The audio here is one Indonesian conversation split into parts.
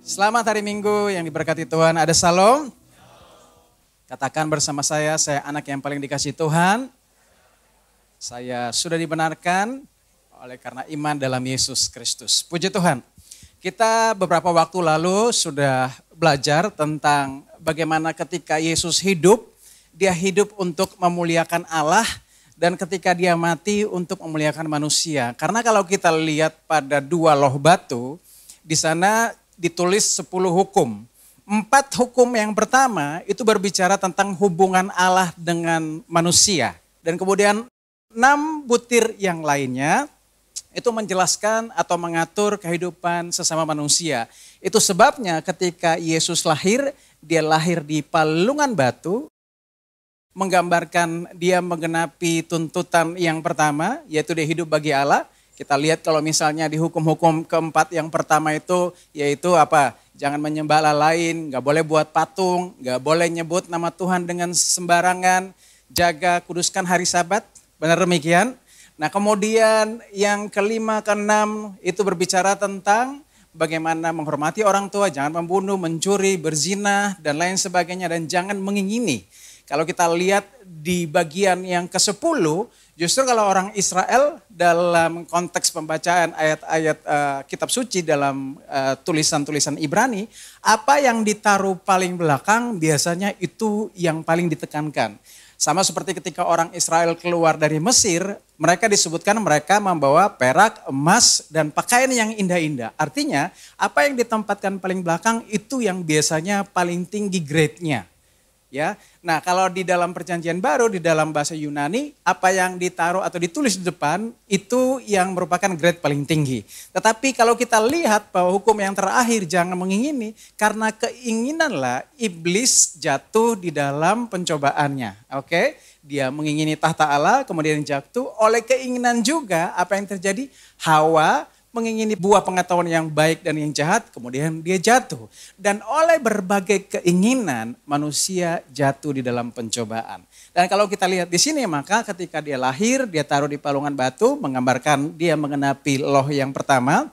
Selamat hari Minggu yang diberkati Tuhan. Ada salam? Katakan bersama saya anak yang paling dikasihi Tuhan. Saya sudah dibenarkan oleh karena iman dalam Yesus Kristus. Puji Tuhan. Kita beberapa waktu lalu sudah belajar tentang bagaimana ketika Yesus hidup, dia hidup untuk memuliakan Allah dan ketika dia mati untuk memuliakan manusia. Karena kalau kita lihat pada 2 loh batu, di sana ditulis 10 hukum. 4 hukum yang pertama itu berbicara tentang hubungan Allah dengan manusia. Dan kemudian 6 butir yang lainnya itu menjelaskan atau mengatur kehidupan sesama manusia. Itu sebabnya ketika Yesus lahir, dia lahir di palungan batu, menggambarkan dia menggenapi tuntutan yang pertama, yaitu dia hidup bagi Allah. Kita lihat kalau misalnya di hukum-hukum keempat yang pertama itu, yaitu apa? Jangan menyembah Allah lain, gak boleh buat patung, gak boleh nyebut nama Tuhan dengan sembarangan, jaga kuduskan hari Sabat, benar demikian. Nah kemudian yang kelima, keenam itu berbicara tentang bagaimana menghormati orang tua, jangan membunuh, mencuri, berzina, dan lain sebagainya, dan jangan mengingini. Kalau kita lihat di bagian yang ke-10, justru kalau orang Israel dalam konteks pembacaan ayat-ayat kitab suci dalam tulisan-tulisan Ibrani, apa yang ditaruh paling belakang biasanya itu yang paling ditekankan. Sama seperti ketika orang Israel keluar dari Mesir, mereka disebutkan mereka membawa perak, emas, dan pakaian yang indah-indah. Artinya apa yang ditempatkan paling belakang itu yang biasanya paling tinggi grade-nya. Ya, nah kalau di dalam perjanjian baru, di dalam bahasa Yunani, apa yang ditaruh atau ditulis di depan, itu yang merupakan grade paling tinggi. Tetapi kalau kita lihat bahwa hukum yang terakhir, jangan mengingini, karena keinginanlah iblis jatuh di dalam pencobaannya. Oke, dia mengingini tahta Allah, kemudian jatuh, oleh keinginan juga apa yang terjadi, Hawa mengingini buah pengetahuan yang baik dan yang jahat, kemudian dia jatuh. Dan oleh berbagai keinginan, manusia jatuh di dalam pencobaan. Dan kalau kita lihat di sini, maka ketika dia lahir, dia taruh di palungan batu, menggambarkan dia mengenapi loh yang pertama.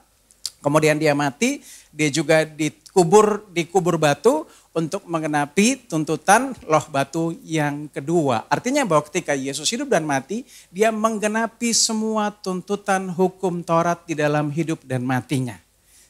Kemudian dia mati, dia juga dikubur batu untuk mengenapi tuntutan loh batu yang kedua. Artinya bahwa ketika Yesus hidup dan mati, dia menggenapi semua tuntutan hukum Taurat di dalam hidup dan matinya.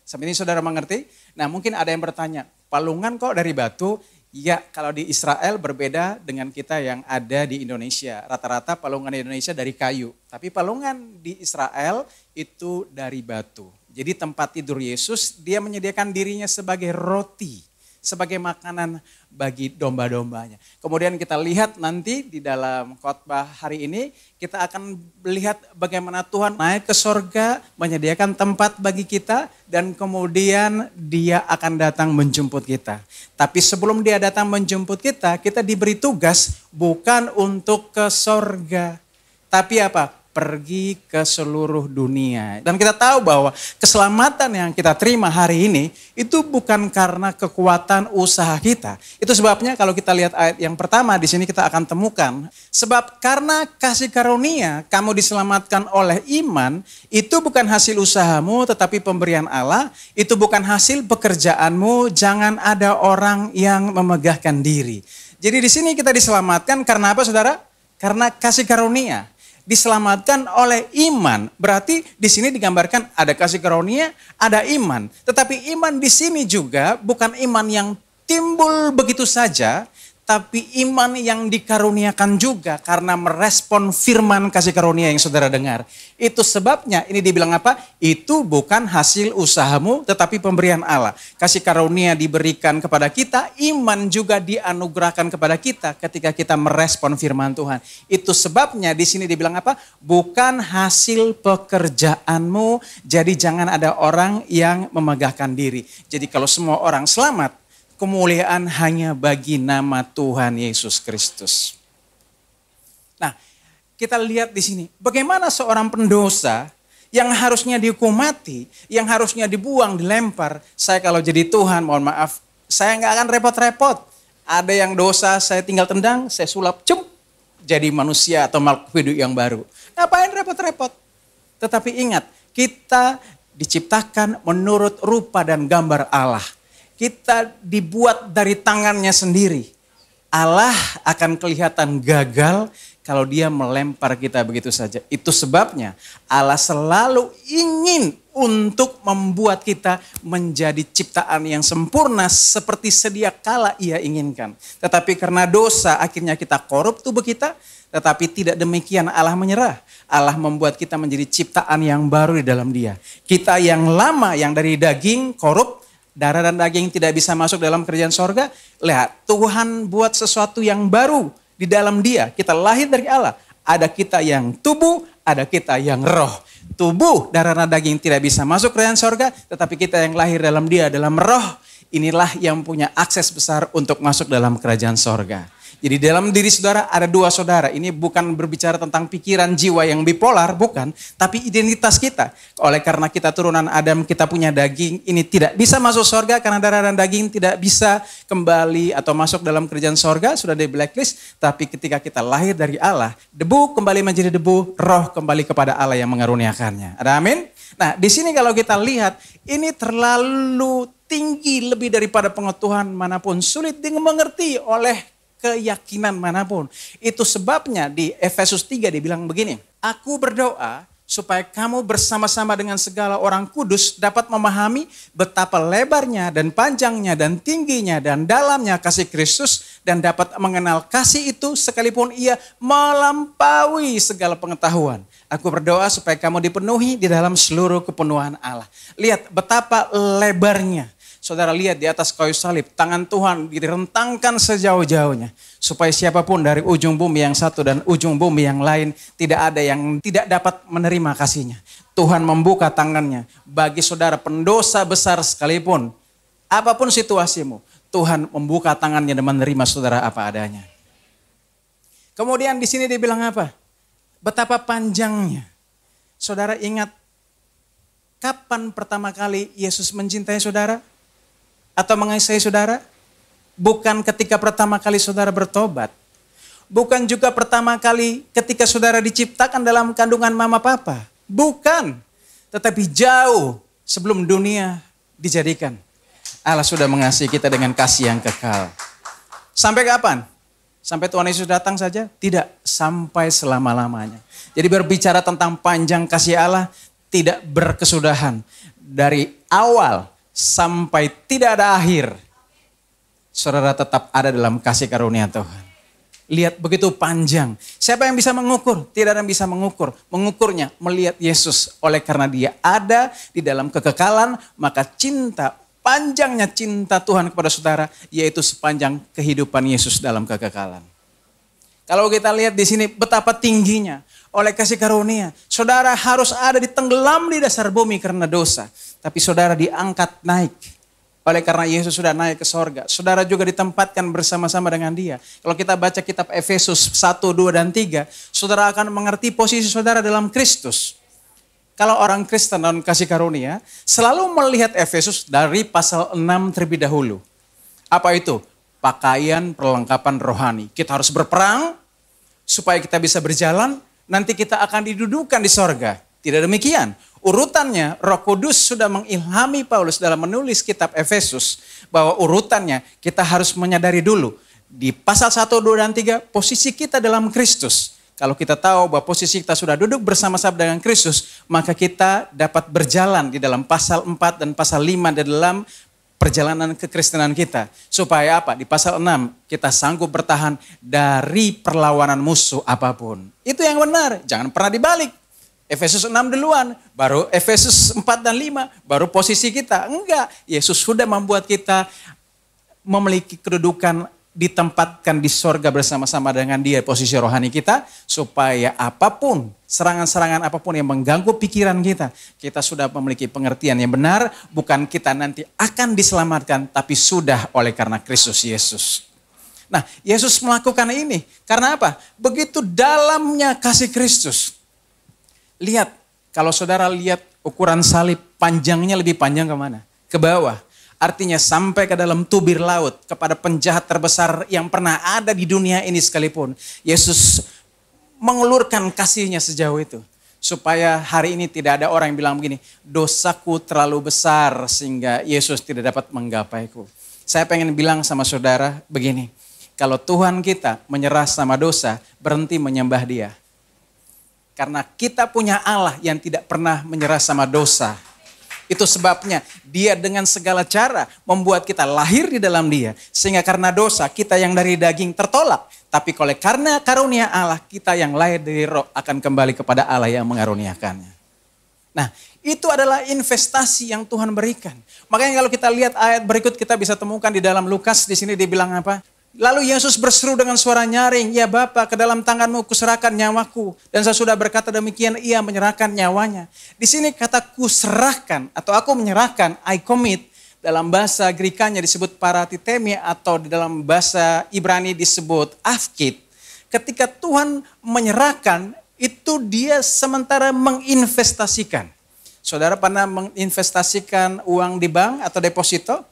Sampai ini saudara mengerti? Nah mungkin ada yang bertanya, palungan kok dari batu? Ya kalau di Israel berbeda dengan kita yang ada di Indonesia. Rata-rata palungan di Indonesia dari kayu. Tapi palungan di Israel itu dari batu. Jadi tempat tidur Yesus, dia menyediakan dirinya sebagai roti, sebagai makanan bagi domba-dombanya. Kemudian kita lihat nanti di dalam khotbah hari ini, kita akan melihat bagaimana Tuhan naik ke sorga, menyediakan tempat bagi kita, dan kemudian dia akan datang menjemput kita. Tapi sebelum dia datang menjemput kita diberi tugas bukan untuk ke sorga, tapi apa? Pergi ke seluruh dunia. Dan kita tahu bahwa keselamatan yang kita terima hari ini itu bukan karena kekuatan usaha kita. Itu sebabnya kalau kita lihat ayat yang pertama di sini kita akan temukan. Sebab karena kasih karunia kamu diselamatkan oleh iman, itu bukan hasil usahamu tetapi pemberian Allah. Itu bukan hasil pekerjaanmu, jangan ada orang yang memegahkan diri. Jadi di sini kita diselamatkan karena apa saudara? Karena kasih karunia. Diselamatkan oleh iman. Berarti di sini digambarkan ada kasih karunia, ada iman. Tetapi iman di sini juga bukan iman yang timbul begitu saja, tapi iman yang dikaruniakan juga karena merespon firman kasih karunia yang saudara dengar. Itu sebabnya ini dibilang apa? Itu bukan hasil usahamu tetapi pemberian Allah. Kasih karunia diberikan kepada kita, iman juga dianugerahkan kepada kita ketika kita merespon firman Tuhan. Itu sebabnya di sini dibilang apa? Bukan hasil pekerjaanmu, jadi jangan ada orang yang memegahkan diri. Jadi kalau semua orang selamat, kemuliaan hanya bagi nama Tuhan Yesus Kristus. Nah, kita lihat di sini bagaimana seorang pendosa yang harusnya dihukum mati, yang harusnya dibuang, dilempar. Saya kalau jadi Tuhan, mohon maaf, saya nggak akan repot-repot. Ada yang dosa, saya tinggal tendang, saya sulap, jadi manusia atau makhluk hidup yang baru. Ngapain repot-repot? Tetapi ingat, kita diciptakan menurut rupa dan gambar Allah. kita dibuat dari tangannya sendiri, Allah akan kelihatan gagal kalau dia melempar kita begitu saja. Itu sebabnya Allah selalu ingin untuk membuat kita menjadi ciptaan yang sempurna seperti sedia kala ia inginkan. Tetapi karena dosa akhirnya kita korup tubuh kita, tetapi tidak demikian Allah menyerah. Allah membuat kita menjadi ciptaan yang baru di dalam dia. Kita yang lama yang dari daging korup, darah dan daging tidak bisa masuk dalam kerajaan sorga. Lihat, Tuhan buat sesuatu yang baru di dalam dia. Kita lahir dari Allah. Ada kita yang tubuh, ada kita yang roh. Tubuh, darah dan daging tidak bisa masuk kerajaan sorga. Tetapi kita yang lahir dalam dia, dalam roh. Inilah yang punya akses besar untuk masuk dalam kerajaan sorga. Jadi dalam diri saudara ada dua saudara. Ini bukan berbicara tentang pikiran jiwa yang bipolar, bukan. Tapi identitas kita. Oleh karena kita turunan Adam, kita punya daging. Ini tidak bisa masuk sorga karena darah dan daging tidak bisa kembali atau masuk dalam kerajaan sorga. Sudah di blacklist. Tapi ketika kita lahir dari Allah, debu kembali menjadi debu, roh kembali kepada Allah yang mengaruniakannya. Ada amin? Nah di sini kalau kita lihat, ini terlalu tinggi lebih daripada pengetahuan manapun. Sulit dimengerti oleh keyakinan manapun. Itu sebabnya di Efesus 3 dibilang begini. Aku berdoa supaya kamu bersama-sama dengan segala orang kudus dapat memahami betapa lebarnya dan panjangnya dan tingginya dan dalamnya kasih Kristus dan dapat mengenal kasih itu sekalipun ia melampaui segala pengetahuan. Aku berdoa supaya kamu dipenuhi di dalam seluruh kepenuhan Allah. Lihat betapa lebarnya. Saudara lihat di atas kayu salib, tangan Tuhan direntangkan sejauh-jauhnya. Supaya siapapun dari ujung bumi yang satu dan ujung bumi yang lain, tidak ada yang tidak dapat menerima kasihnya. Tuhan membuka tangannya bagi saudara pendosa besar sekalipun. Apapun situasimu, Tuhan membuka tangannya dan menerima saudara apa adanya. Kemudian di sini dibilang apa? Betapa panjangnya. Saudara ingat, kapan pertama kali Yesus mencintai saudara? Atau mengasihi saudara? Bukan ketika pertama kali saudara bertobat. Bukan juga pertama kali ketika saudara diciptakan dalam kandungan mama papa. Bukan. Tetapi jauh sebelum dunia dijadikan. Allah sudah mengasihi kita dengan kasih yang kekal. Sampai kapan? Sampai Tuhan Yesus datang saja? Tidak. Sampai selama-lamanya. Jadi berbicara tentang panjang kasih Allah tidak berkesudahan. Dari awal sampai tidak ada akhir, saudara tetap ada dalam kasih karunia Tuhan. Lihat begitu panjang. Siapa yang bisa mengukur? Tidak ada yang bisa mengukur. Mengukurnya melihat Yesus. Oleh karena dia ada di dalam kekekalan, maka panjangnya cinta Tuhan kepada saudara, yaitu sepanjang kehidupan Yesus dalam kekekalan. Kalau kita lihat di sini betapa tingginya. Oleh kasih karunia, saudara harus ada tenggelam di dasar bumi karena dosa. Tapi saudara diangkat naik. Oleh karena Yesus sudah naik ke sorga. Saudara juga ditempatkan bersama-sama dengan dia. Kalau kita baca kitab Efesus 1, 2, dan 3. Saudara akan mengerti posisi saudara dalam Kristus. Kalau orang Kristen dalam kasih karunia, selalu melihat Efesus dari pasal 6 terlebih dahulu. Apa itu? Pakaian perlengkapan rohani. Kita harus berperang supaya kita bisa berjalan. Nanti kita akan didudukan di sorga. Tidak demikian. Urutannya Roh Kudus sudah mengilhami Paulus dalam menulis kitab Efesus. Bahwa urutannya kita harus menyadari dulu. Di pasal 1, 2, dan 3 posisi kita dalam Kristus. Kalau kita tahu bahwa posisi kita sudah duduk bersama-sama dengan Kristus. Maka kita dapat berjalan di dalam pasal 4 dan pasal 5 di dalam perjalanan kekristenan kita. Supaya apa? Di pasal 6 kita sanggup bertahan dari perlawanan musuh apapun. Itu yang benar. Jangan pernah dibalik. Efesus 6 duluan, baru Efesus 4 dan 5, baru posisi kita. Enggak, Yesus sudah membuat kita memiliki kedudukan ditempatkan di sorga bersama-sama dengan dia posisi rohani kita. Supaya apapun, serangan-serangan apapun yang mengganggu pikiran kita. Kita sudah memiliki pengertian yang benar. Bukan kita nanti akan diselamatkan, tapi sudah oleh karena Kristus Yesus. Nah, Yesus melakukan ini. Karena apa? Begitu dalamnya kasih Kristus. Lihat, kalau saudara lihat ukuran salib, panjangnya lebih panjang kemana? Ke bawah. Artinya sampai ke dalam tubir laut, kepada penjahat terbesar yang pernah ada di dunia ini sekalipun. Yesus mengulurkan kasihnya sejauh itu. Supaya hari ini tidak ada orang yang bilang begini, dosaku terlalu besar sehingga Yesus tidak dapat menggapaiku. Saya pengen bilang sama saudara begini, kalau Tuhan kita menyerah sama dosa, berhenti menyembah Dia. Karena kita punya Allah yang tidak pernah menyerah sama dosa. Itu sebabnya Dia dengan segala cara membuat kita lahir di dalam Dia. Sehingga karena dosa kita yang dari daging tertolak. Tapi karena karunia Allah kita yang lahir dari roh akan kembali kepada Allah yang mengaruniakannya. Nah itu adalah investasi yang Tuhan berikan. Makanya kalau kita lihat ayat berikut kita bisa temukan di dalam Lukas. Di sini dia bilang apa? Lalu Yesus berseru dengan suara nyaring, ya Bapa, ke dalam tanganmu kuserahkan nyawaku. Dan sesudah berkata demikian, ia menyerahkan nyawanya. Di sini kata kuserahkan atau aku menyerahkan, I commit, dalam bahasa Grekanya disebut paratithemi atau di dalam bahasa Ibrani disebut afkid. Ketika Tuhan menyerahkan, itu dia sementara menginvestasikan. Saudara pernah menginvestasikan uang di bank atau deposito?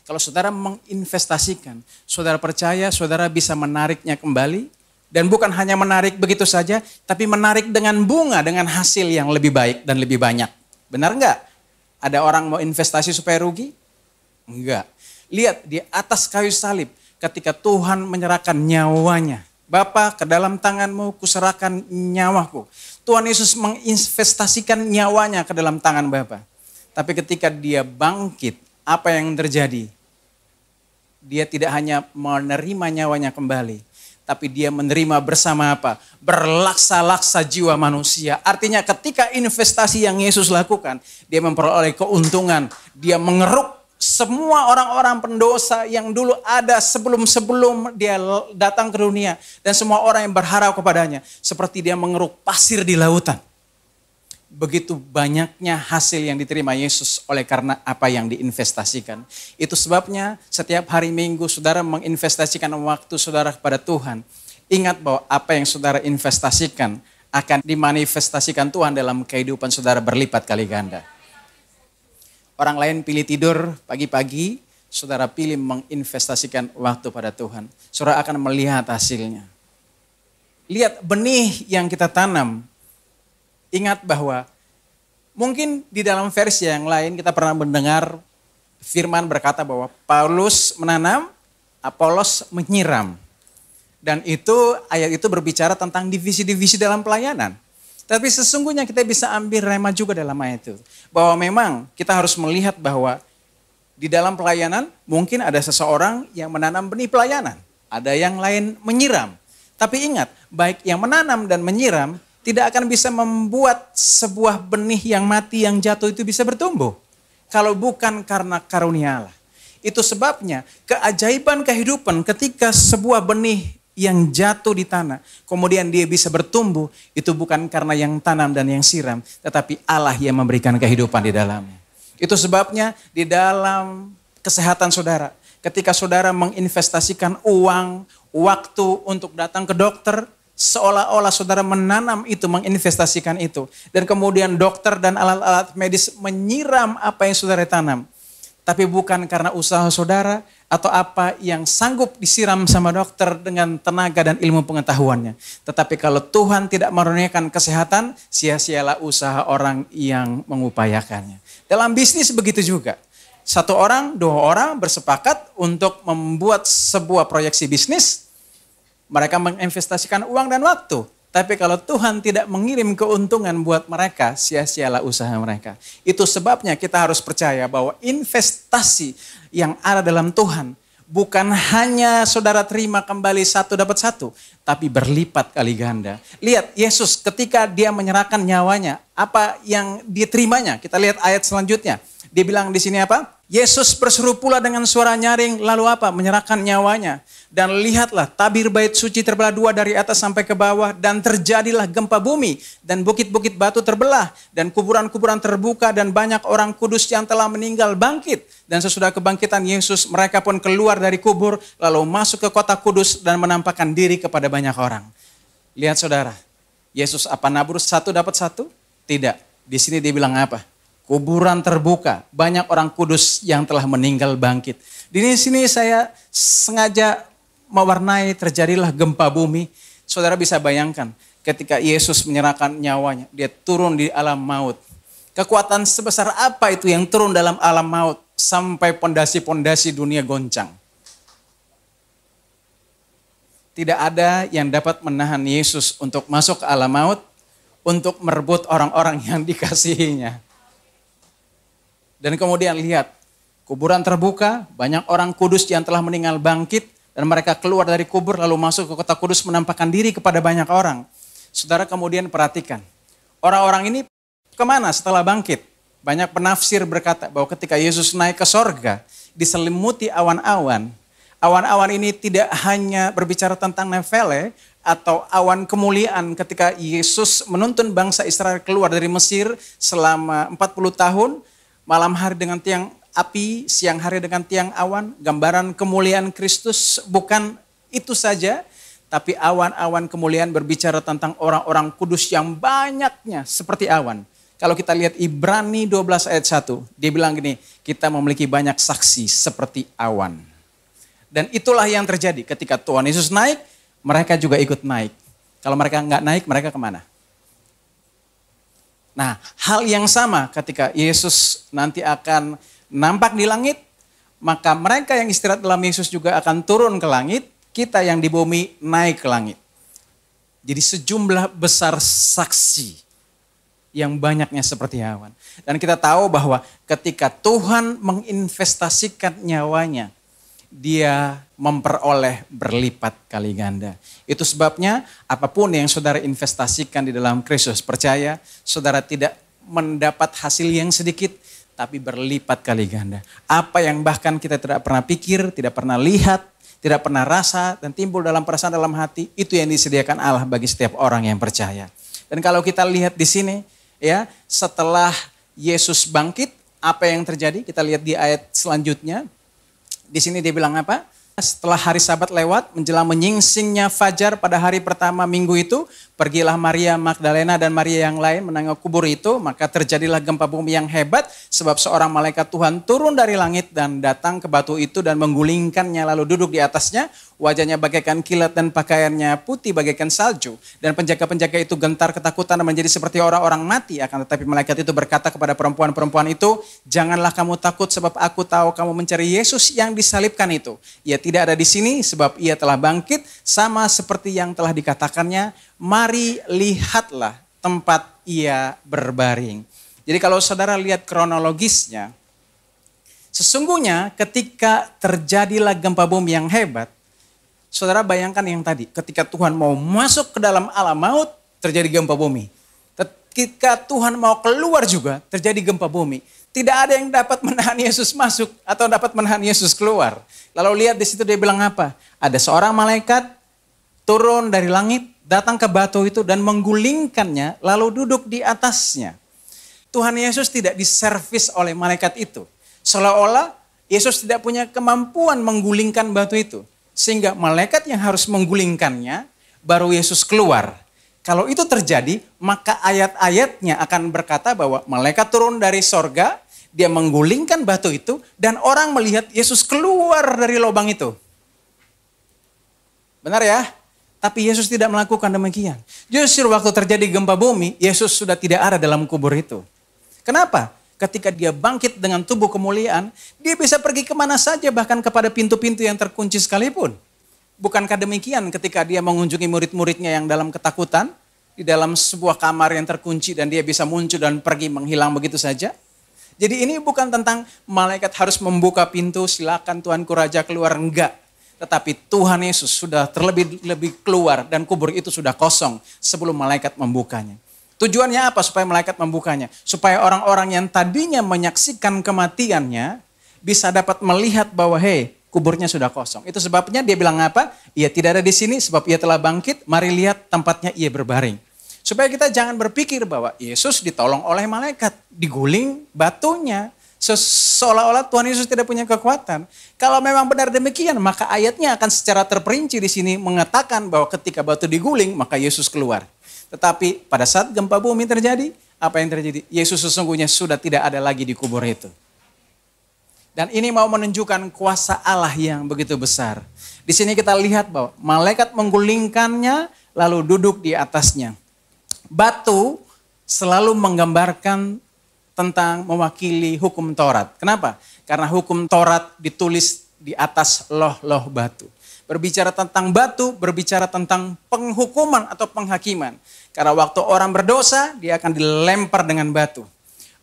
Kalau saudara menginvestasikan, saudara percaya saudara bisa menariknya kembali. Dan bukan hanya menarik begitu saja, tapi menarik dengan bunga, dengan hasil yang lebih baik dan lebih banyak. Benar enggak? Ada orang mau investasi supaya rugi? Enggak. Lihat di atas kayu salib, ketika Tuhan menyerahkan nyawanya. Bapa, ke dalam tanganmu kuserahkan nyawaku. Tuhan Yesus menginvestasikan nyawanya ke dalam tangan Bapa. Tapi ketika dia bangkit, apa yang terjadi? Dia tidak hanya menerima nyawanya kembali, tapi dia menerima bersama apa? Berlaksa-laksa jiwa manusia. Artinya ketika investasi yang Yesus lakukan, dia memperoleh keuntungan. Dia mengeruk semua orang-orang pendosa yang dulu ada sebelum dia datang ke dunia. Dan semua orang yang berharap kepadanya. Seperti dia mengeruk pasir di lautan. Begitu banyaknya hasil yang diterima Yesus oleh karena apa yang diinvestasikan. Itu sebabnya setiap hari Minggu saudara menginvestasikan waktu saudara kepada Tuhan. Ingat bahwa apa yang saudara investasikan akan dimanifestasikan Tuhan dalam kehidupan saudara berlipat kali ganda. Orang lain pilih tidur pagi-pagi, saudara pilih menginvestasikan waktu pada Tuhan. Saudara akan melihat hasilnya. Lihat benih yang kita tanam. Ingat bahwa mungkin di dalam versi yang lain kita pernah mendengar firman berkata bahwa Paulus menanam, Apolos menyiram. Dan itu ayat itu berbicara tentang divisi-divisi dalam pelayanan. Tapi sesungguhnya kita bisa ambil rema juga dalam ayat itu. Bahwa memang kita harus melihat bahwa di dalam pelayanan mungkin ada seseorang yang menanam benih pelayanan. Ada yang lain menyiram. Tapi ingat, baik yang menanam dan menyiram tidak akan bisa membuat sebuah benih yang mati yang jatuh itu bisa bertumbuh. Kalau bukan karena karunia Allah. Itu sebabnya keajaiban kehidupan ketika sebuah benih yang jatuh di tanah. Kemudian dia bisa bertumbuh. Itu bukan karena yang tanam dan yang siram. Tetapi Allah yang memberikan kehidupan di dalamnya. Itu sebabnya di dalam kesehatan saudara. Ketika saudara menginvestasikan uang, waktu untuk datang ke dokter. Seolah-olah saudara menanam itu, menginvestasikan itu. Dan kemudian dokter dan alat-alat medis menyiram apa yang saudara tanam. Tapi bukan karena usaha saudara atau apa yang sanggup disiram sama dokter dengan tenaga dan ilmu pengetahuannya. Tetapi kalau Tuhan tidak menurunkan kesehatan, sia-sialah usaha orang yang mengupayakannya. Dalam bisnis begitu juga. Satu orang, dua orang bersepakat untuk membuat sebuah proyeksi bisnis. Mereka menginvestasikan uang dan waktu. Tapi kalau Tuhan tidak mengirim keuntungan buat mereka, sia-sialah usaha mereka. Itu sebabnya kita harus percaya bahwa investasi yang ada dalam Tuhan bukan hanya saudara terima kembali satu dapat satu, tapi berlipat kali ganda. Lihat Yesus ketika dia menyerahkan nyawanya, apa yang diterimanya? Kita lihat ayat selanjutnya. Dia bilang di sini apa? Yesus berseru pula dengan suara nyaring, lalu apa? Menyerahkan nyawanya. Dan lihatlah tabir bait suci terbelah dua dari atas sampai ke bawah. Dan terjadilah gempa bumi. Dan bukit-bukit batu terbelah. Dan kuburan-kuburan terbuka. Dan banyak orang kudus yang telah meninggal bangkit. Dan sesudah kebangkitan Yesus, mereka pun keluar dari kubur. Lalu masuk ke kota kudus dan menampakkan diri kepada banyak orang. Lihat saudara, Yesus apa nabur satu dapat satu? Tidak. Di sini dia bilang apa? Kuburan terbuka, banyak orang kudus yang telah meninggal bangkit. Di sini saya sengaja mewarnai terjadilah gempa bumi. Saudara bisa bayangkan, ketika Yesus menyerahkan nyawanya, dia turun di alam maut. Kekuatan sebesar apa itu yang turun dalam alam maut sampai pondasi-pondasi dunia goncang? Tidak ada yang dapat menahan Yesus untuk masuk ke alam maut, untuk merebut orang-orang yang dikasihinya. Dan kemudian lihat, kuburan terbuka, banyak orang kudus yang telah meninggal bangkit, dan mereka keluar dari kubur lalu masuk ke kota kudus menampakkan diri kepada banyak orang. Saudara kemudian perhatikan, orang-orang ini kemana setelah bangkit? Banyak penafsir berkata bahwa ketika Yesus naik ke sorga, diselimuti awan-awan. Awan-awan ini tidak hanya berbicara tentang nefele atau awan kemuliaan ketika Yesus menuntun bangsa Israel keluar dari Mesir selama 40 tahun, malam hari dengan tiang api, siang hari dengan tiang awan, gambaran kemuliaan Kristus. Bukan itu saja, tapi awan-awan kemuliaan berbicara tentang orang-orang kudus yang banyaknya seperti awan. Kalau kita lihat Ibrani 12 ayat 1, dia bilang gini, kita memiliki banyak saksi seperti awan. Dan itulah yang terjadi ketika Tuhan Yesus naik, mereka juga ikut naik. Kalau mereka nggak naik, mereka kemana? Nah, hal yang sama ketika Yesus nanti akan nampak di langit, maka mereka yang istirahat dalam Yesus juga akan turun ke langit, kita yang di bumi naik ke langit. Jadi sejumlah besar saksi yang banyaknya seperti awan. Dan kita tahu bahwa ketika Tuhan menginvestasikan nyawanya, dia memperoleh berlipat kali ganda. Itu sebabnya apapun yang saudara investasikan di dalam Kristus, percaya saudara tidak mendapat hasil yang sedikit, tapi berlipat kali ganda. Apa yang bahkan kita tidak pernah pikir, tidak pernah lihat, tidak pernah rasa, dan timbul dalam perasaan dalam hati, itu yang disediakan Allah bagi setiap orang yang percaya. Dan kalau kita lihat di sini, ya, setelah Yesus bangkit, apa yang terjadi? Kita lihat di ayat selanjutnya. Di sini dia bilang apa? Setelah hari Sabat lewat, menjelang menyingsingnya fajar pada hari pertama minggu itu, pergilah Maria Magdalena dan Maria yang lain menengok kubur itu, maka terjadilah gempa bumi yang hebat, sebab seorang malaikat Tuhan turun dari langit dan datang ke batu itu dan menggulingkannya lalu duduk di atasnya, wajahnya bagaikan kilat dan pakaiannya putih bagaikan salju. Dan penjaga-penjaga itu gentar ketakutan dan menjadi seperti orang-orang mati, akan tetapi malaikat itu berkata kepada perempuan-perempuan itu, janganlah kamu takut sebab aku tahu kamu mencari Yesus yang disalibkan itu. Ia tidak ada di sini sebab ia telah bangkit sama seperti yang telah dikatakannya. Mari lihatlah tempat ia berbaring. Jadi kalau saudara lihat kronologisnya, sesungguhnya ketika terjadilah gempa bumi yang hebat, saudara bayangkan yang tadi, ketika Tuhan mau masuk ke dalam alam maut, terjadi gempa bumi. Ketika Tuhan mau keluar juga, terjadi gempa bumi. Tidak ada yang dapat menahan Yesus masuk atau dapat menahan Yesus keluar. Lalu lihat di situ dia bilang apa? Ada seorang malaikat turun dari langit, datang ke batu itu dan menggulingkannya, lalu duduk di atasnya. Tuhan Yesus tidak diservis oleh malaikat itu. Seolah-olah Yesus tidak punya kemampuan menggulingkan batu itu. Sehingga malaikat yang harus menggulingkannya, baru Yesus keluar. Kalau itu terjadi, maka ayat-ayatnya akan berkata bahwa malaikat turun dari sorga, dia menggulingkan batu itu, dan orang melihat Yesus keluar dari lubang itu. Benar ya? Tapi Yesus tidak melakukan demikian. Justru waktu terjadi gempa bumi, Yesus sudah tidak ada dalam kubur itu. Kenapa? Ketika dia bangkit dengan tubuh kemuliaan, dia bisa pergi kemana saja, bahkan kepada pintu-pintu yang terkunci sekalipun. Bukankah demikian ketika dia mengunjungi murid-muridnya yang dalam ketakutan, di dalam sebuah kamar yang terkunci dan dia bisa muncul dan pergi menghilang begitu saja? Jadi ini bukan tentang malaikat harus membuka pintu, silakan Tuanku Raja keluar, enggak. Tetapi Tuhan Yesus sudah terlebih keluar dan kubur itu sudah kosong sebelum malaikat membukanya. Tujuannya apa supaya malaikat membukanya? Supaya orang-orang yang tadinya menyaksikan kematiannya bisa dapat melihat bahwa kuburnya sudah kosong. Itu sebabnya dia bilang apa? Ia tidak ada di sini sebab ia telah bangkit, mari lihat tempatnya ia berbaring. Supaya kita jangan berpikir bahwa Yesus ditolong oleh malaikat, diguling batunya. Seolah-olah Tuhan Yesus tidak punya kekuatan. Kalau memang benar demikian, maka ayatnya akan secara terperinci di sini mengatakan bahwa ketika batu diguling, maka Yesus keluar. Tetapi pada saat gempa bumi terjadi, apa yang terjadi? Yesus sesungguhnya sudah tidak ada lagi di kubur itu. Dan ini mau menunjukkan kuasa Allah yang begitu besar. Di sini kita lihat bahwa malaikat menggulingkannya, lalu duduk di atasnya. Batu selalu menggambarkan tentang mewakili hukum Taurat. Kenapa? Karena hukum Taurat ditulis di atas loh-loh batu. Berbicara tentang batu, berbicara tentang penghukuman atau penghakiman. Karena waktu orang berdosa, dia akan dilempar dengan batu.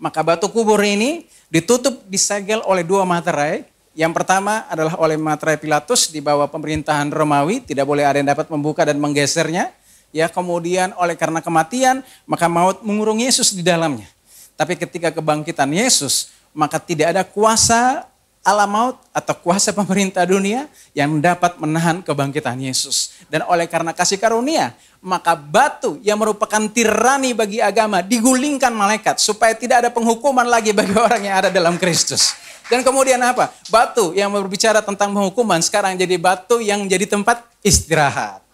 Maka batu kubur ini ditutup, disegel oleh dua materai. Yang pertama adalah oleh materai Pilatus di bawah pemerintahan Romawi, tidak boleh ada yang dapat membuka dan menggesernya. Ya, kemudian oleh karena kematian, maka maut mengurung Yesus di dalamnya. Tapi ketika kebangkitan Yesus, maka tidak ada kuasa alam maut atau kuasa pemerintah dunia yang dapat menahan kebangkitan Yesus. Dan oleh karena kasih karunia, maka batu yang merupakan tirani bagi agama digulingkan malaikat supaya tidak ada penghukuman lagi bagi orang yang ada dalam Kristus. Dan kemudian apa? Batu yang berbicara tentang penghukuman sekarang jadi batu yang jadi tempat istirahat.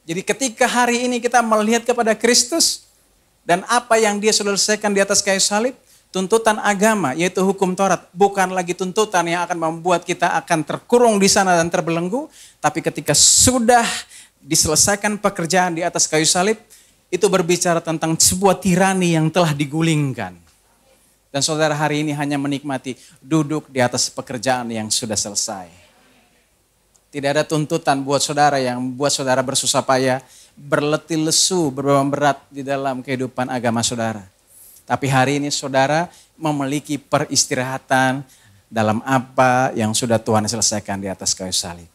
Jadi ketika hari ini kita melihat kepada Kristus dan apa yang dia sudah selesaikan di atas kayu salib, tuntutan agama yaitu hukum Taurat bukan lagi tuntutan yang akan membuat kita akan terkurung di sana dan terbelenggu, tapi ketika sudah diselesaikan pekerjaan di atas kayu salib, itu berbicara tentang sebuah tirani yang telah digulingkan. Dan saudara hari ini hanya menikmati duduk di atas pekerjaan yang sudah selesai. Tidak ada tuntutan buat saudara yang membuat saudara bersusah payah, berletih lesu, berbeban berat di dalam kehidupan agama saudara. Tapi hari ini saudara memiliki peristirahatan dalam apa yang sudah Tuhan selesaikan di atas kayu salib.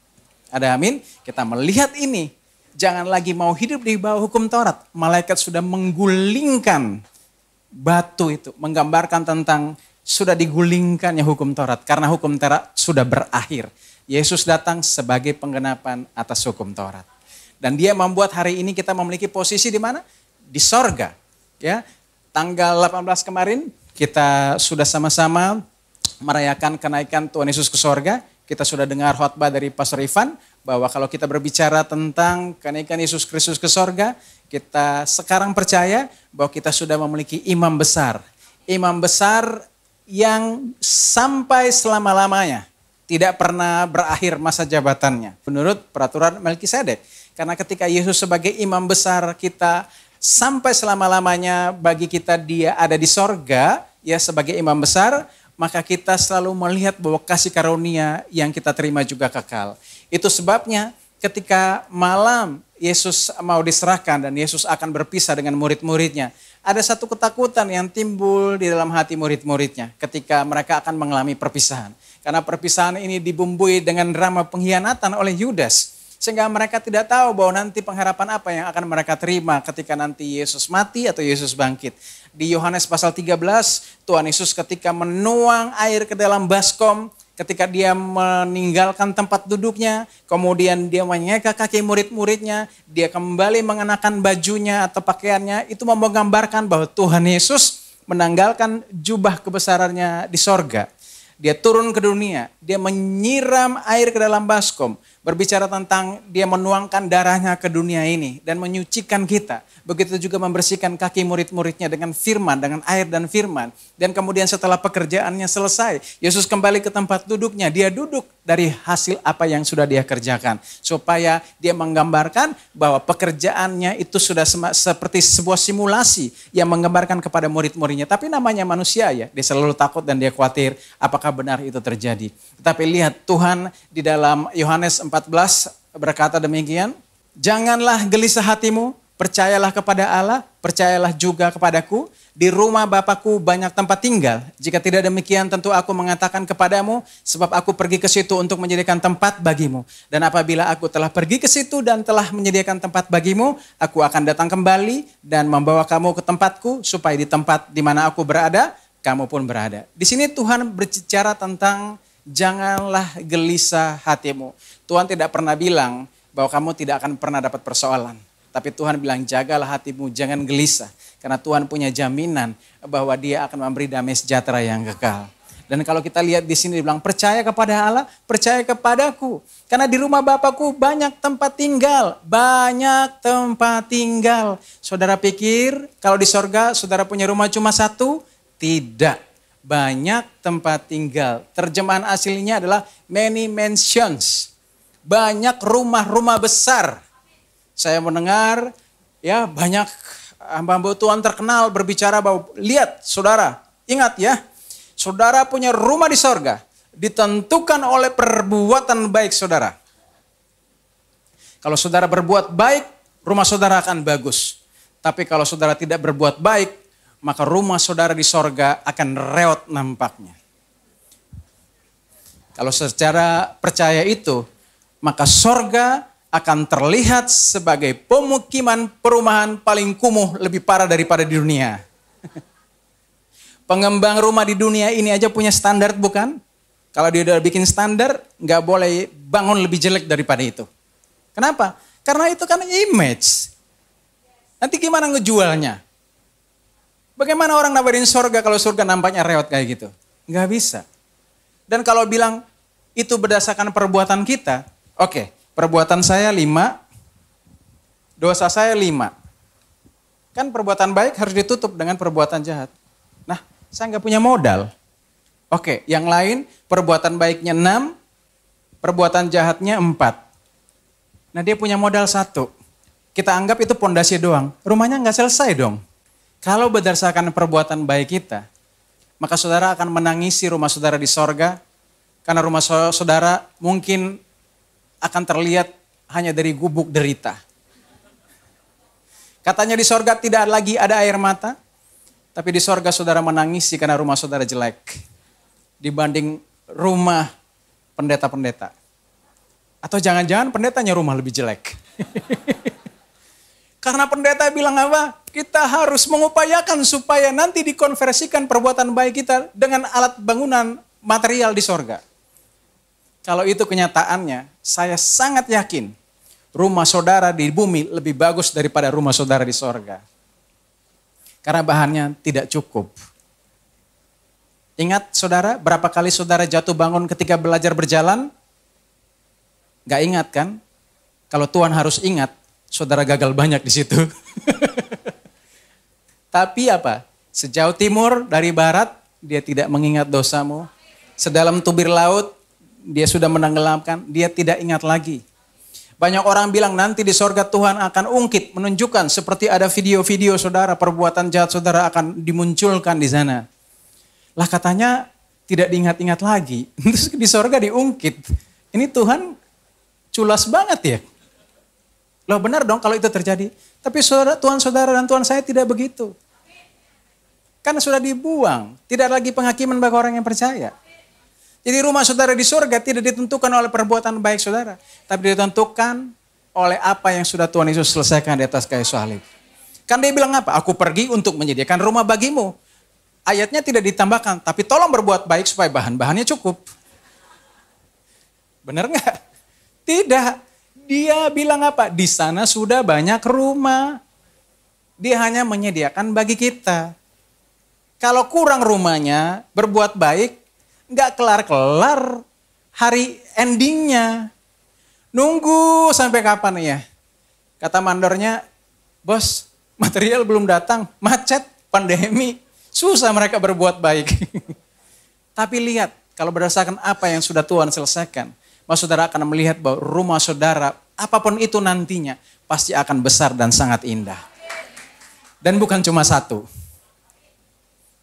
Ada amin? Kita melihat ini, jangan lagi mau hidup di bawah hukum Taurat. Malaikat sudah menggulingkan batu itu, menggambarkan tentang sudah digulingkannya hukum Taurat. Karena hukum Taurat sudah berakhir. Yesus datang sebagai penggenapan atas hukum Taurat. Dan dia membuat hari ini kita memiliki posisi di mana? Di sorga. Ya, tanggal 18 kemarin kita sudah sama-sama merayakan kenaikan Tuhan Yesus ke sorga. Kita sudah dengar khotbah dari Pastor Ivan bahwa kalau kita berbicara tentang kenaikan Yesus Kristus ke sorga, kita sekarang percaya bahwa kita sudah memiliki imam besar. Imam besar yang sampai selama-lamanya. Tidak pernah berakhir masa jabatannya. Menurut peraturan Melkisedek. Karena ketika Yesus sebagai imam besar kita sampai selama-lamanya bagi kita dia ada di sorga. Ya sebagai imam besar. Maka kita selalu melihat bahwa kasih karunia yang kita terima juga kekal. Itu sebabnya ketika malam Yesus mau diserahkan dan Yesus akan berpisah dengan murid-muridnya. Ada satu ketakutan yang timbul di dalam hati murid-muridnya ketika mereka akan mengalami perpisahan. Karena perpisahan ini dibumbui dengan drama pengkhianatan oleh Yudas. Sehingga mereka tidak tahu bahwa nanti pengharapan apa yang akan mereka terima ketika nanti Yesus mati atau Yesus bangkit. Di Yohanes pasal 13, Tuhan Yesus ketika menuang air ke dalam baskom, ketika dia meninggalkan tempat duduknya, kemudian dia menyeka kaki murid-muridnya, dia kembali mengenakan bajunya atau pakaiannya, itu menggambarkan bahwa Tuhan Yesus menanggalkan jubah kebesarannya di sorga. Dia turun ke dunia, dia menyiram air ke dalam baskom, berbicara tentang dia menuangkan darahnya ke dunia ini dan menyucikan kita. Begitu juga membersihkan kaki murid-muridnya dengan firman, dengan air dan firman. Dan kemudian setelah pekerjaannya selesai, Yesus kembali ke tempat duduknya. Dia duduk dari hasil apa yang sudah dia kerjakan. Supaya dia menggambarkan bahwa pekerjaannya itu sudah seperti sebuah simulasi yang menggambarkan kepada murid-muridnya. Tapi namanya manusia ya, dia selalu takut dan dia khawatir apakah benar itu terjadi. Tetapi lihat Tuhan di dalam Yohanes 14 berkata demikian, janganlah gelisah hatimu, percayalah kepada Allah, percayalah juga kepadaku. Di rumah Bapakku banyak tempat tinggal. Jika tidak demikian tentu aku mengatakan kepadamu, sebab aku pergi ke situ untuk menyediakan tempat bagimu. Dan apabila aku telah pergi ke situ dan telah menyediakan tempat bagimu, aku akan datang kembali dan membawa kamu ke tempatku, supaya di tempat di mana aku berada, kamu pun berada. Di sini Tuhan berbicara tentang janganlah gelisah hatimu. Tuhan tidak pernah bilang bahwa kamu tidak akan pernah dapat persoalan. Tapi Tuhan bilang jagalah hatimu, jangan gelisah. Karena Tuhan punya jaminan bahwa dia akan memberi damai sejahtera yang kekal. Dan kalau kita lihat di sini dibilang percaya kepada Allah, percaya kepadaku. Karena di rumah Bapakku banyak tempat tinggal, banyak tempat tinggal. Saudara pikir kalau di sorga saudara punya rumah cuma satu? Tidak, banyak tempat tinggal. Terjemahan aslinya adalah many mansions. Banyak rumah-rumah besar. Saya mendengar ya banyak hamba-hamba Tuhan terkenal berbicara bahwa lihat saudara, ingat ya, saudara punya rumah di sorga, ditentukan oleh perbuatan baik saudara. Kalau saudara berbuat baik, rumah saudara akan bagus. Tapi kalau saudara tidak berbuat baik, maka rumah saudara di sorga akan reot nampaknya. Kalau secara percaya itu, maka sorga akan terlihat sebagai pemukiman perumahan paling kumuh lebih parah daripada di dunia. Pengembang rumah di dunia ini aja punya standar bukan? Kalau dia udah bikin standar, nggak boleh bangun lebih jelek daripada itu. Kenapa? Karena itu kan image. Nanti gimana ngejualnya? Bagaimana orang nawarin surga kalau surga nampaknya reot kayak gitu? Nggak bisa. Dan kalau bilang itu berdasarkan perbuatan kita, oke, perbuatan saya 5, dosa saya 5. Kan perbuatan baik harus ditutup dengan perbuatan jahat. Nah, saya nggak punya modal. Oke, yang lain perbuatan baiknya 6, perbuatan jahatnya 4. Nah dia punya modal 1. Kita anggap itu pondasi doang. Rumahnya nggak selesai dong. Kalau berdasarkan perbuatan baik kita, maka saudara akan menangisi rumah saudara di sorga. Karena rumah saudara mungkin akan terlihat hanya dari gubuk derita. Katanya di sorga tidak lagi ada air mata. Tapi di sorga saudara menangisi karena rumah saudara jelek. Dibanding rumah pendeta-pendeta. Atau jangan-jangan pendetanya rumah lebih jelek. Karena pendeta bilang apa? Kita harus mengupayakan supaya nanti dikonversikan perbuatan baik kita dengan alat bangunan material di sorga. Kalau itu kenyataannya, saya sangat yakin rumah saudara di bumi lebih bagus daripada rumah saudara di sorga. Karena bahannya tidak cukup. Ingat saudara, berapa kali saudara jatuh bangun ketika belajar berjalan? Gak ingat kan? Kalau Tuhan harus ingat, saudara gagal banyak di situ. Tapi apa? Sejauh timur dari barat, dia tidak mengingat dosamu. Sedalam tubir laut, dia sudah menenggelamkan, dia tidak ingat lagi. Banyak orang bilang nanti di sorga Tuhan akan ungkit, menunjukkan seperti ada video-video saudara, perbuatan jahat saudara akan dimunculkan di sana. Lah katanya tidak diingat-ingat lagi, terus di sorga diungkit. Ini Tuhan culas banget ya. Loh benar dong kalau itu terjadi. Tapi Tuhan saudara dan Tuhan saya tidak begitu. Karena sudah dibuang, tidak lagi penghakiman bagi orang yang percaya. Jadi rumah saudara di surga tidak ditentukan oleh perbuatan baik saudara. Tapi ditentukan oleh apa yang sudah Tuhan Yesus selesaikan di atas kayu salib. Kan dia bilang apa? Aku pergi untuk menyediakan rumah bagimu. Ayatnya tidak ditambahkan. Tapi tolong berbuat baik supaya bahan-bahannya cukup. Benar nggak? Tidak. Dia bilang apa? Di sana sudah banyak rumah. Dia hanya menyediakan bagi kita. Kalau kurang rumahnya, berbuat baik, nggak kelar-kelar hari endingnya. Nunggu sampai kapan ya? Kata mandornya, bos material belum datang, macet, pandemi, susah mereka berbuat baik. Tapi lihat, kalau berdasarkan apa yang sudah Tuhan selesaikan, maka saudara akan melihat bahwa rumah saudara, apapun itu nantinya, pasti akan besar dan sangat indah. Dan bukan cuma satu.